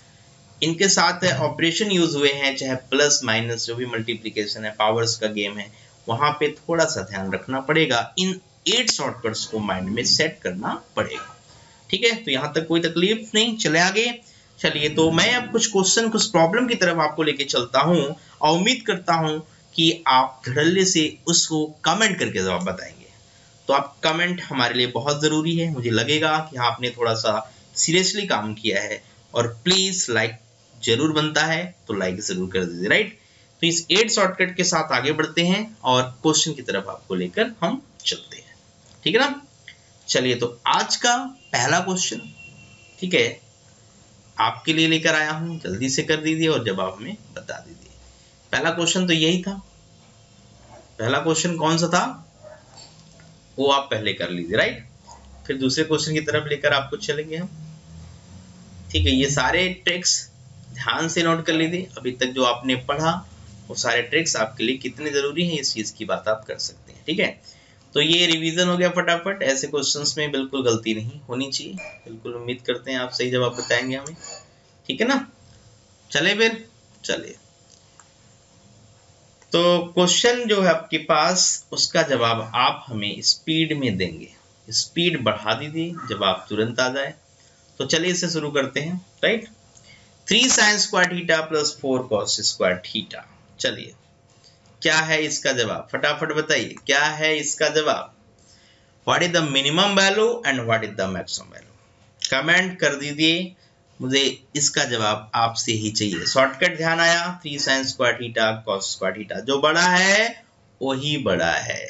इनके साथ ऑपरेशन यूज हुए हैं, चाहे प्लस माइनस जो भी मल्टीप्लिकेशन है, पावर्स का गेम है, वहां पे थोड़ा सा ध्यान रखना पड़ेगा, इन 8 शॉर्टकट्स को माइंड में सेट करना पड़ेगा, ठीक है। तो यहाँ तक कोई तकलीफ नहीं, चले आगे। चलिए, तो मैं अब कुछ क्वेश्चन कुछ प्रॉब्लम की तरफ आपको लेके चलता हूँ, और उम्मीद करता हूँ कि आप धड़ल्ले से उसको कमेंट करके जवाब बताएंगे। तो आप कमेंट हमारे लिए बहुत जरूरी है, मुझे लगेगा कि आपने थोड़ा सा सीरियसली काम किया है, और प्लीज लाइक जरूर बनता है, तो लाइक जरूर कर दीजिए, राइट। तो इस 8 शॉर्टकट के साथ आगे बढ़ते हैं और क्वेश्चन की तरफ आपको लेकर हम चलते हैं, ठीक है ना। चलिए, तो आज का पहला क्वेश्चन, ठीक है, आपके लिए लेकर आया हूं, जल्दी से कर दीजिए और जवाब हमें बता दीजिए। पहला क्वेश्चन तो यही था, पहला क्वेश्चन कौन सा था वो आप पहले कर लीजिए, राइट। फिर दूसरे क्वेश्चन की तरफ लेकर आपको चलेंगे हम, ठीक है। ये सारे ट्रिक्स ध्यान से नोट कर लीजिए, अभी तक जो आपने पढ़ा वो सारे ट्रिक्स आपके लिए कितने जरूरी हैं, इस चीज की बात आप कर सकते हैं, ठीक है। तो ये रिवीजन हो गया फटाफट, ऐसे क्वेश्चंस में बिल्कुल गलती नहीं होनी चाहिए, बिल्कुल उम्मीद करते हैं आप सही जवाब बताएंगे हमें, ठीक है ना। चले फिर, चलिए, तो क्वेश्चन जो है आपके पास, उसका जवाब आप हमें स्पीड में देंगे, स्पीड बढ़ा दीजिए, जवाब तुरंत आ जाए। तो चलिए इसे शुरू करते हैं, right. 3 sin square theta plus 4 cos square theta, चलिए क्या है इसका जवाब, फटाफट बताइए क्या है इसका जवाब। What is the minimum value and what is the maximum value, comment कर दीजिए, मुझे इसका जवाब आपसे ही चाहिए। शॉर्टकट ध्यान आया, 3 sin square theta cos square theta, जो बड़ा है वही बड़ा है,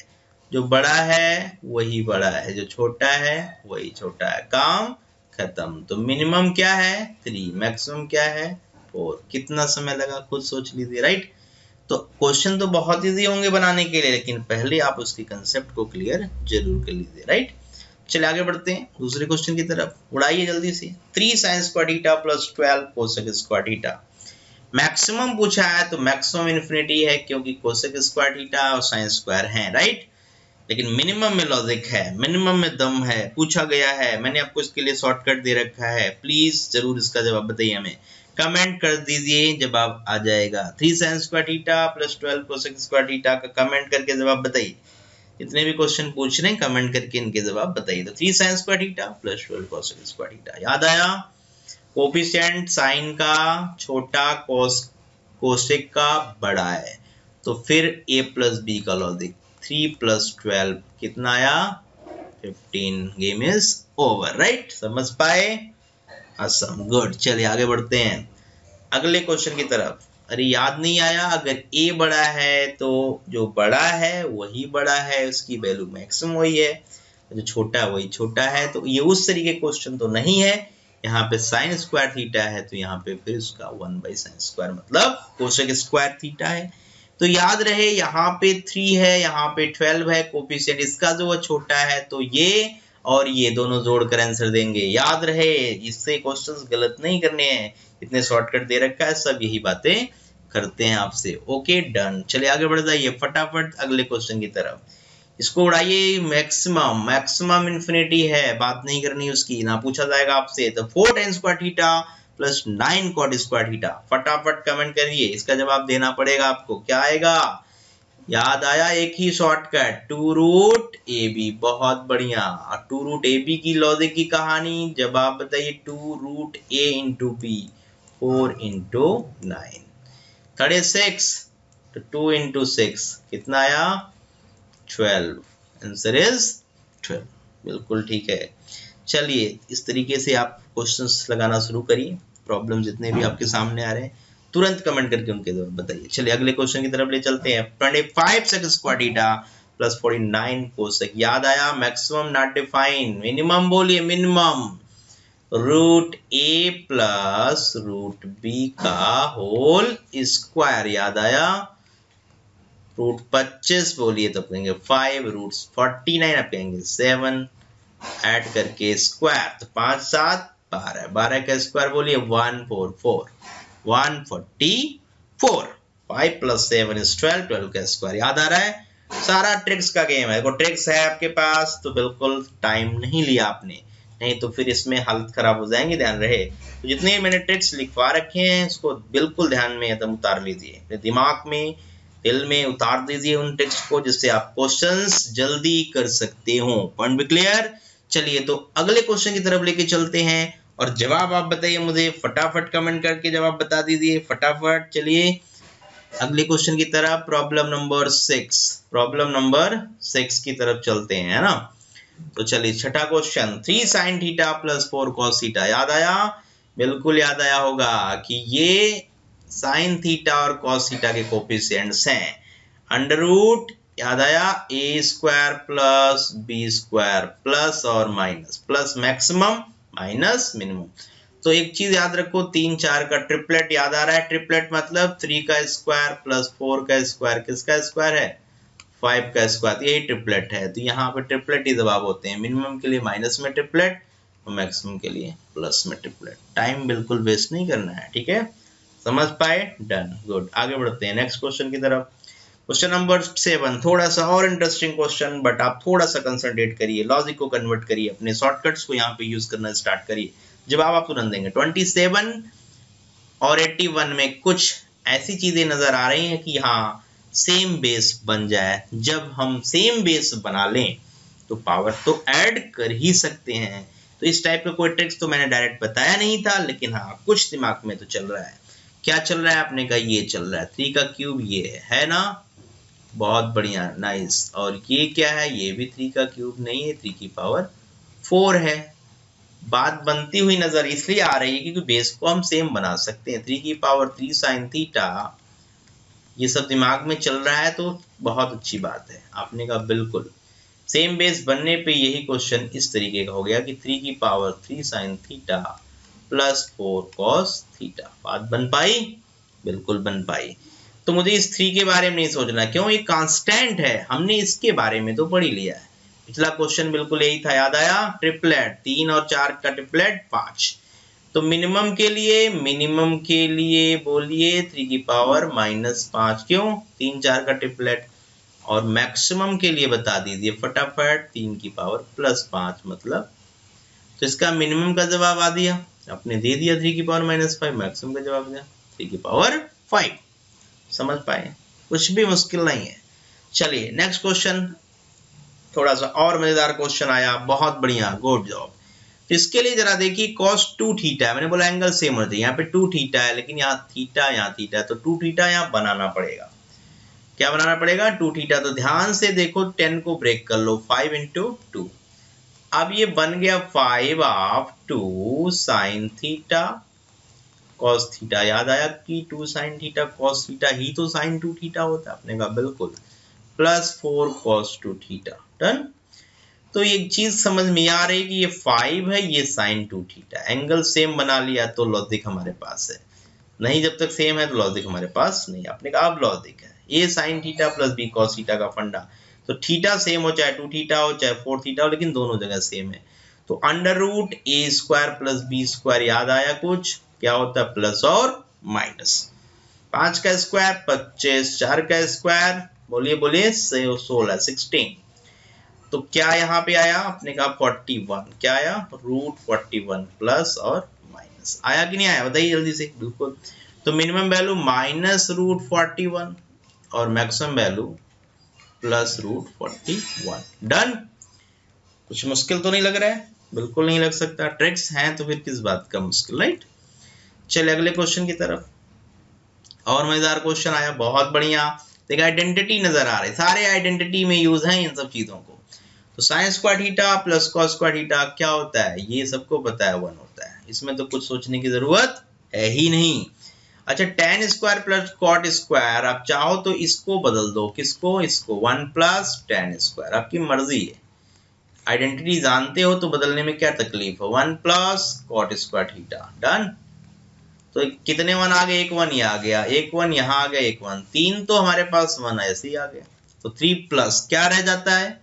जो बड़ा है वही बड़ा है, जो छोटा है वही छोटा है, काम खत्म। तो मिनिमम क्या है 3, मैक्सिमम क्या है 4, कितना समय लगा खुद सोच लीजिए, राइट। तो क्वेश्चन तो बहुत इजी होंगे बनाने के लिए, लेकिन पहले आप उसके कंसेप्ट को क्लियर जरूर कर लीजिए, राइट। चलिए आगे बढ़ते हैं दूसरे क्वेश्चन की तरफ, उड़ाइए जल्दी से। 3 sin square theta plus 12 cosec square theta, maximum पूछा है तो मैक्सिमम इन्फिनिटी है, क्योंकि कोसेक स्क्वायर थीटा और साइन स्क्वायर है, राइट। लेकिन मिनिमम में लॉजिक है, मिनिमम में दम है, पूछा गया है, मैंने आपको इसके लिए शॉर्टकट दे रखा है, प्लीज जरूर इसका जवाब बताइए हमें, कमेंट कर दीजिए, जवाब आ जाएगा। 3 sin square theta plus 12 cosec square theta का कमेंट करके जवाब बताइए, जितने भी क्वेश्चन पूछ रहे हैं कमेंट करके इनके जवाब बताइए। तो 3 sin square theta plus 12 cosec square theta, याद आया, कोफिशिएंट साइन का छोटा, कोसेक का बड़ा है, तो फिर a प्लस बी का लॉजिक, 3 प्लस 12 कितना आया 15, गेम इज ओवर, राइट। समझ पाए, असम, गुड। चलिए आगे बढ़ते हैं अगले क्वेश्चन की तरफ। अरे याद नहीं आया, अगर a बड़ा है तो जो बड़ा है वही बड़ा है, उसकी वैल्यू मैक्सिमम वही है, जो छोटा है वही छोटा है, तो ये उस तरीके क्वेश्चन तो नहीं है। यहाँ पे साइन स्क्वायर थीटा है तो यहाँ पे फिर उसका 1/sin स्क्वायर मतलब कोसेक स्क्वायर थीटा है। तो याद रहे यहाँ पे 3 है, यहाँ पे 12 है, कोफिशिएंट इसका जो है छोटा है, तो ये और ये दोनों जोड़कर आंसर देंगे। याद रहे, इससे क्वेश्चंस गलत नहीं करने हैं, इतने शॉर्टकट दे रखा है, सब यही बातें करते हैं आपसे। ओके डन, चलिए आगे बढ़ जाइए फटाफट अगले क्वेश्चन की तरफ। इसको उड़ाइए। मैक्सिमम, मैक्सिमम इन्फिनिटी है, बात नहीं करनी उसकी, ना पूछा जाएगा आपसे। तो 4 tan square theta plus 9 cot square theta, फटाफट कमेंट करिए, इसका जवाब देना पड़ेगा आपको। क्या आएगा? याद आया एक ही शॉर्टकट, 2 रूट ए बी। बहुत बढ़िया। 2 रूट ए बी की लॉजिक की कहानी, जवाब बताइए 2 रूट ए इंटू बी, 4 इंटू 9, 36, तो 2 इंटू 6 कितना आया? 12। Answer is 12। बिल्कुल ठीक है। चलिए इस तरीके से आप क्वेश्चंस लगाना शुरू करिए। प्रॉब्लम जितने भी आपके सामने आ रहे हैं तुरंत कमेंट करके उनके जवाब बताइए। चलिए अगले क्वेश्चन की तरफ ले चलते हैं। 25 sec square theta plus 49 cosec. याद आया? मैक्सिमम नॉट डिफाइन, मिनिमम बोलिए, मिनिमम रूट ए प्लस रूट बी का होल स्क्वायर। याद आया? रूट 25 बोलिए तो कहेंगे 5, रूट 49 आप कहेंगे 7, ऐड करके स्क्वायर, तो 5 7 12, 12 का स्क्वायर बोलिए 144, 144। 5 प्लस 7 इज 12, 12 का स्क्वायर। याद आ रहा है? सारा ट्रिक्स का गेम है। ट्रिक्स है आपके पास तो बिल्कुल टाइम नहीं लिया आपने, नहीं तो फिर इसमें हालत खराब हो जाएंगे। ध्यान रहे, तो जितने मैंने ट्रिक्स लिखवा रखे हैं उसको बिल्कुल ध्यान में एकदम उतार लीजिए, दिमाग में, दिल में उतार दीजिए उन टेक्स्ट को, जिससे आप क्वेश्चंस जल्दी कर सकते हो। पॉइंट भी क्लियर? चलिए तो अगले क्वेश्चन की तरफ लेके चलते हैं और जवाब आप बताइए मुझे, फटाफट कमेंट करके जवाब बता दीजिए फटाफट। चलिए अगले क्वेश्चन की तरफ, प्रॉब्लम नंबर 6, प्रॉब्लम नंबर 6 की तरफ चलते हैं, है ना। तो चलिए छठा question, 3 sin theta plus 4 cos theta. याद आया? बिल्कुल याद आया होगा कि ये साइन थीटा और कॉस थीटा के कोफिशिएंट्स हैं। अंडर रूट, याद आया, A square plus B square plus और minus, plus maximum minus minimum. तो एक चीज याद रखो, 3 4 का ट्रिपलेट। याद आ रहा है? ट्रिपलेट मतलब 3 का स्क्वायर प्लस 4 का स्क्वायर, किसका स्क्वायर है? 5 का स्क्वायर, यही ट्रिपलेट है। तो यहाँ पे ट्रिपलेट ही जवाब होते हैं, मिनिमम के लिए माइनस में ट्रिपलेट और मैक्सिमम के लिए प्लस में ट्रिपलेट। टाइम बिल्कुल वेस्ट नहीं करना है, ठीक है? समझ पाए? Done, good. आगे बढ़ते हैं नेक्स्ट क्वेश्चन की तरफ। क्वेश्चन नंबर 7, थोड़ा सा और इंटरेस्टिंग क्वेश्चन, बट आप थोड़ा सा कंसंट्रेट करिए, लॉजिक को कन्वर्ट करिए, अपने शॉर्टकट्स को यहाँ पे यूज करना स्टार्ट करिए, जवाब आप तुरंत देंगे। 27 और 81 में कुछ ऐसी चीजें नजर आ रही हैं कि हाँ सेम बेस बन जाए। जब हम सेम बेस बना लें तो पावर तो ऐड कर ही सकते हैं। तो इस टाइप का कोई ट्रिक्स तो मैंने डायरेक्ट बताया नहीं था, लेकिन हाँ कुछ दिमाग में तो चल रहा है। क्या चल रहा है? आपने कहा ये चल रहा है, 3 का क्यूब ये है ना, बहुत बढ़िया, नाइस। और ये क्या है? ये भी 3 का क्यूब नहीं है, 3 की पावर 4 है। बात बनती हुई नजर इसलिए आ रही है क्योंकि बेस को हम सेम बना सकते हैं। 3 की पावर 3 साइन थीटा, ये सब दिमाग में चल रहा है तो बहुत अच्छी बात है। आपने कहा बिल्कुल सेम बेस बनने पे यही क्वेश्चन इस तरीके का हो गया कि 3 की power 3 sign theta plus 4 cos theta. बात बन पाई? बिल्कुल बन पाई। तो मुझे इस 3 के बारे में नहीं सोचना, क्यों? ये कांस्टेंट है, हमने इसके बारे में तो पढ़ ही लिया है। पिछला क्वेश्चन बिल्कुल यही था, याद आया? ट्रिपलेट, 3 और 4 का ट्रिपलेट 5। तो मिनिमम के लिए बोलिए 3 की पावर -5, क्यों? 3 4 का ट्रिपलेट। और मैक्सिमम के लिए बता दीजिए फटाफट, 3 की पावर +5 मतलब। तो इसका मिनिमम का जवाब आ दिया, आपने दे दिया 3 की पावर -5, मैक्सिमम का जवाब दिया 3 की पावर 5। समझ पाए? कुछ भी मुश्किल नहीं है। चलिए नेक्स्ट क्वेश्चन, थोड़ा सा और मजेदार क्वेश्चन आया, बहुत बढ़िया, गुड जॉब। तो इसके लिए जरा देखिए, cos 2 थीटा है, मैंने बोला एंगल सेम होना चाहिए, यहाँ पे 2 थीटा है, लेकिन यहाँ थीटा है, तो 2 थीटा यहाँ बनाना पड़ेगा। क्या बनाना पड़ेगा? 2 थीटा। तो ध्यान से देखो, 10 को ब्रेक कर लो, 5 × 2। अब ये बन गया 5 of 2 sine theta cos theta. याद आया कि 2 साइन थीटा कॉस थीटा ही तो साइन 2 थीटा होता है? आपने कहा बिल्कुल, +4 cos 2 थीटा। डन। तो एक चीज समझ में आ रही है कि ये 5 है, ये साइन 2 थीटा, एंगल सेम बना लिया तो लॉजिक हमारे पास है। नहीं, जब तक सेम है तो लॉजिक हमारे पास नहीं। आपने कहा अब लॉजिक है, A sine theta plus B cos theta का फंडा। तो थीटा सेम हो, चाहे 2 थीटा हो चाहे 4 थीटा हो, लेकिन दोनों जगह सेम है। तो अंडर रूट ए स्क्वायर प्लस बी स्क्वायर, याद आया कुछ? क्या होता है? प्लस और माइनस। 5 का स्क्वायर 25, 4 का स्क्वायर बोलिए बोलिए 16, 16। तो क्या यहाँ पे आया? आपने कहा 41। क्या आया? रूट 41 प्लस और माइनस। आया कि नहीं आया? बताइए जल्दी से। बिल्कुल। तो मिनिमम वैल्यू माइनस रूट 41 और maximum value plus root 41। Done. कुछ मुश्किल तो नहीं लग रहा है? बिल्कुल नहीं लग सकता। ट्रिक्स हैं तो फिर किस बात का मुश्किल, राइट? चलिए अगले क्वेश्चन की तरफ। और मजेदार क्वेश्चन आया, बहुत बढ़िया। देखिए आइडेंटिटी नजर आ रही, सारे आइडेंटिटी में यूज हैं इन सब चीजों को। तो sign square theta plus cos square theta क्या होता है? ये सबको पता है, 1 होता है। इसमें तो कुछ सोचने की जरूरत है ही नहीं। अच्छा, tan square plus cot square, आप चाहो तो इसको बदल दो। किसको? इसको। 1 प्लस tan स्क्वायर, आपकी मर्जी है। आइडेंटिटी जानते हो तो बदलने में क्या तकलीफ है? 1 plus cot square theta. Done. तो कितने 1 आ गए? एक 1 ये आ गया, एक 1 यहाँ आ गया, एक 1, 3 तो हमारे पास 1 ऐसे ही आ गया। तो 3 प्लस क्या रह जाता है?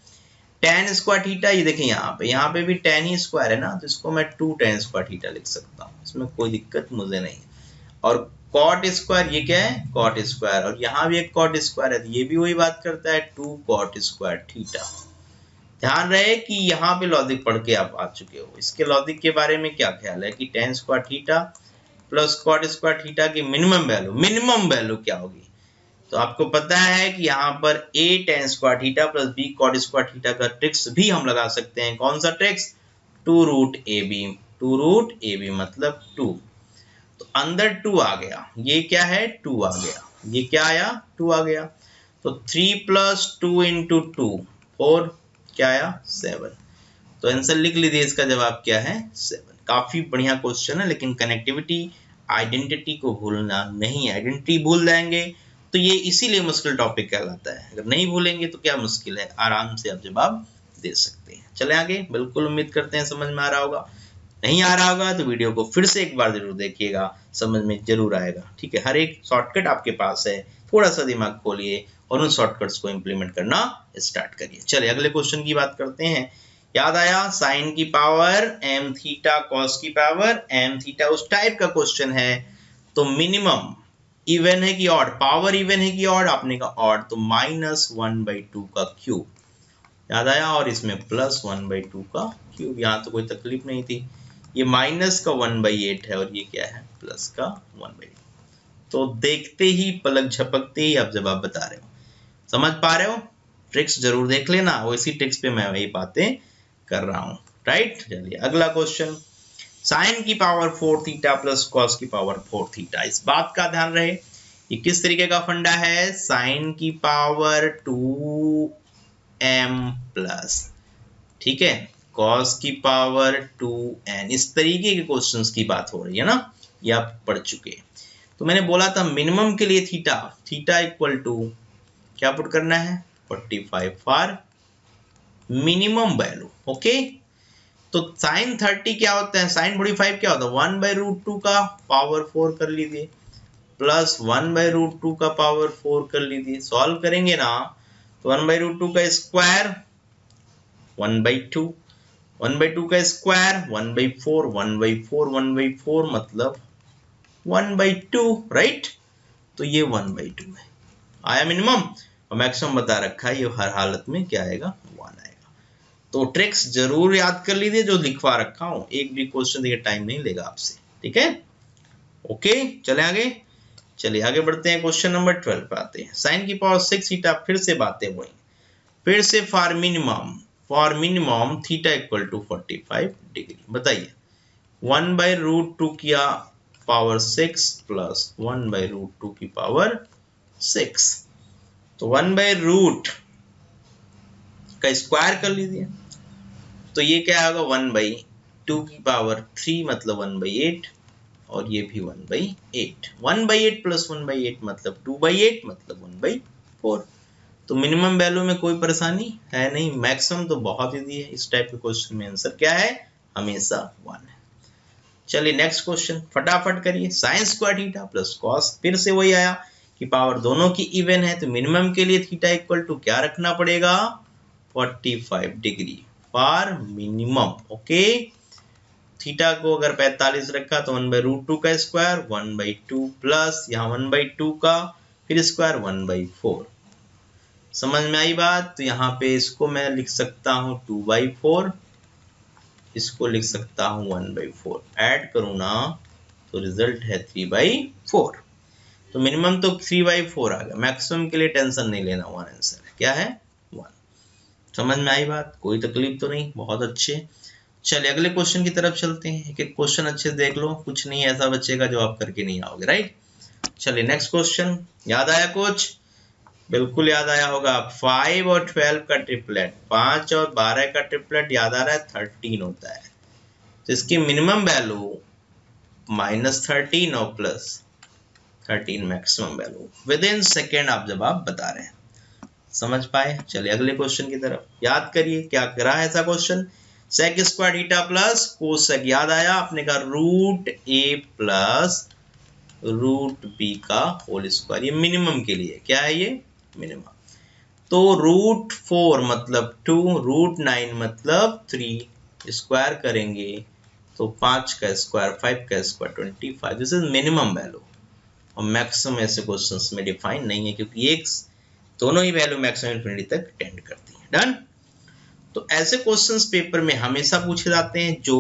tan square theta. ये देखिए यहाँ पे भी tan ही स्क्वायर है ना, तो इसको मैं 2 tan स्क्वायर थीटा लिख सकता हूँ, इसमें कोई दिक्कत मुझे नहीं। और कॉट स्क्वायर, ये क्या है? Cot square. और यहाँ भी एक कॉट स्क्वायर है, तो ये भी वही बात करता है, 2 कॉट स्क्वायर थीटा। ध्यान रहे कि यहाँ पे लॉजिक पढ़ के आप आ चुके हो। इसके लॉजिक के बारे में क्या ख्याल है कि tan square theta plus cot square theta की मिनिमम वैल्यू क्या होगी? तो आपको पता है कि यहाँ पर a tan square theta plus b cot square theta का ट्रिक्स भी हम लगा सकते हैं। कौन सा ट्रिक्स? 2 रूट ए बी मतलब 2। तो अंदर 2 आ गया, ये क्या है? 2 आ गया। ये क्या आया? 2 आ गया। तो 3 प्लस 2 इंटू 2 4, क्या आया? 7। तो आंसर लिख लीजिए, इसका जवाब क्या है? 7। काफी बढ़िया क्वेश्चन है, लेकिन कनेक्टिविटी आइडेंटिटी को भूलना नहीं है। आइडेंटिटी भूल जाएंगे तो ये इसीलिए मुश्किल टॉपिक कहलाता है। अगर नहीं भूलेंगे तो क्या मुश्किल है, आराम से आप जवाब दे सकते हैं। चले आगे। बिल्कुल उम्मीद करते हैं समझ में आ रहा होगा। नहीं आ रहा होगा तो वीडियो को फिर से एक बार जरूर देखिएगा, समझ में जरूर आएगा। ठीक है, हर एक शॉर्टकट आपके पास है, थोड़ा सा दिमाग खोलिए और उन शॉर्टकट्स को इंप्लीमेंट करना स्टार्ट करिए। चलिए अगले क्वेश्चन की बात करते हैं। याद आया? साइन की पावर m थीटा, कॉस की पावर m थीटा, उस टाइप का क्वेश्चन है। तो मिनिमम इवन है कि ऑड? पावर इवन है कि ऑड? आपने कहा ऑड, तो -1/2 का क्यूब। याद आया? और इसमें +1/2 का क्यूब। यहाँ तो कोई तकलीफ नहीं थी। ये माइनस का 1/8 है और ये क्या है? प्लस का 1/8। तो देखते ही, पलक झपकते ही आप जवाब बता रहे हो। समझ पा रहे हो? ट्रिक्स जरूर देख लेना, वो इसी ट्रिक्स पे मैं वही बातें कर रहा हूँ, राइट? चलिए अगला क्वेश्चन। साइन की पावर 4 थीटा प्लस कॉस की पावर 4 थीटा। इस बात का ध्यान रहे, ये किस तरीके का फंडा है? साइन की पावर 2m प्लस, ठीक है, कॉस की पावर 2n। इस तरीके के क्वेश्चंस की बात हो रही है ना, ये आप पढ़ चुके हैं। तो मैंने बोला था मिनिमम के लिए थीटा इक्वल टू क्या पुट करना है? 45 फॉर मिनिमम वैल्यू। ओके, तो साइन 30 क्या होता है? साइन 45 क्या होता है? 1/√2 का पावर 4 कर लीजिए, प्लस 1/√2 का पावर 4 कर लीजिए। सॉल्व करेंगे ना तो 1/√2 का स्क्वायर 1/2, 1/2 का स्क्वायर 1/4, 1/4, 1/4 मतलब 1/2, राइट? तो ये 1/2 है। आया मिनिमम, और मैक्सिमम बता रखा है, ये हर हालत में क्या आएगा? 1 आएगा। तो ट्रिक्स जरूर याद कर लीजिए जो लिखवा रखा हूं। एक भी क्वेश्चन देखिए टाइम नहीं लेगा आपसे, ठीक है? ओके, चले आगे। चलिए आगे बढ़ते हैं, क्वेश्चन नंबर 12 पे आते हैं। साइन की पावर 6 थीटा, फिर से बातें हुई, फिर से for minimum theta equal to 45 degree. बताइए 1/√2 किया पावर 6 प्लस 1/√2 की पावर 6, तो 1/रूट का स्क्वायर कर लीजिए। तो ये क्या होगा? 1/2 की पावर 3 मतलब 1/8, और ये भी 1/8। 1/8 प्लस 1/8 मतलब 2/8 मतलब 1/4। तो मिनिमम वैल्यू में कोई परेशानी है नहीं, मैक्सिमम तो बहुत इजी है। इस टाइप के क्वेश्चन में आंसर क्या है? हमेशा 1 है। चलिए नेक्स्ट क्वेश्चन फटाफट करिए। Sign square theta plus cos, फिर से वही आया की पावर दोनों की इवन है, तो मिनिमम के लिए थीटा इक्वल टू क्या रखना पड़ेगा, 45 degree for minimum. Okay, theta को अगर 45 रखा तो 1/√2 का स्क्वायर 1/2 प्लस यहाँ 1/2 का फिर स्क्वायर 1/4। समझ में आई बात? तो यहाँ पे इसको मैं लिख सकता हूँ 2/4, इसको लिख सकता हूँ 1/4। ऐड करूँ ना तो रिजल्ट है 3/4। तो मिनिमम तो 3/4 आ गया, मैक्सिमम के लिए टेंशन नहीं लेना, 1 आंसर है। क्या है? 1। समझ में आई बात? कोई तकलीफ तो नहीं? बहुत अच्छे। चलिए अगले क्वेश्चन की तरफ चलते हैं। एक एक क्वेश्चन अच्छे से देख लो, कुछ नहीं ऐसा बचेगा जो आप करके नहीं आओगे, राइट। चलिए नेक्स्ट क्वेश्चन। याद आया कुछ? बिल्कुल याद आया होगा। 5 और 12 का ट्रिपलेट, 5 और 12 का ट्रिपलेट याद आ रहा है 13 होता है। तो इसकी मिनिमम वैल्यू -13 और +13 maximum value with in second आप जवाब बता रहे हैं। समझ पाए? चलिए अगले क्वेश्चन की तरफ। याद करिए क्या करा है ऐसा question. Sec square theta plus cosec, याद आया आपने कहा √a प्लस √b का होल स्क्वायर। ये मिनिमम के लिए क्या है, ये मिनिमम। तो √4 मतलब 2, √9 मतलब 3, स्क्वायर करेंगे तो 5 का स्क्वायर 5 का square 25। This is minimum value. और मैक्सिमम ऐसे क्वेश्चंस में डिफाइन नहीं है क्योंकि एक दोनों ही वैल्यू मैक्सिमम इन्फिनिटी तक टेंड करती है। डन। तो ऐसे क्वेश्चंस पेपर में हमेशा पूछे जाते हैं जो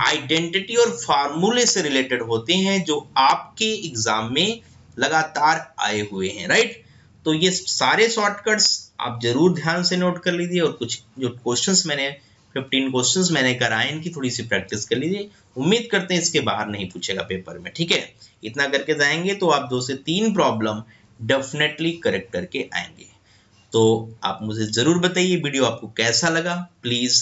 आइडेंटिटी और फार्मूले से रिलेटेड होते हैं, जो आपके एग्जाम में लगातार आए हुए हैं, राइट। तो ये सारे शॉर्टकट्स आप जरूर ध्यान से नोट कर लीजिए और कुछ जो क्वेश्चंस मैंने 15 क्वेश्चंस मैंने कराए इनकी थोड़ी सी प्रैक्टिस कर लीजिए। उम्मीद करते हैं इसके बाहर नहीं पूछेगा पेपर में, ठीक है। इतना करके जाएंगे तो आप 2 से 3 प्रॉब्लम डेफिनेटली करेक्ट करके आएंगे। तो आप मुझे जरूर बताइए वीडियो आपको कैसा लगा। प्लीज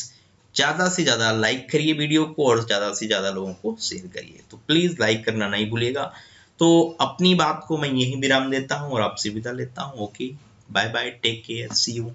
ज़्यादा से ज़्यादा लाइक करिए वीडियो को और ज़्यादा से ज़्यादा लोगों को शेयर करिए। तो प्लीज़ लाइक करना नहीं भूलिएगा। तो अपनी बात को मैं यहीं विराम देता हूँ और आपसे विदा लेता हूँ। Okay, bye bye, take care, see you.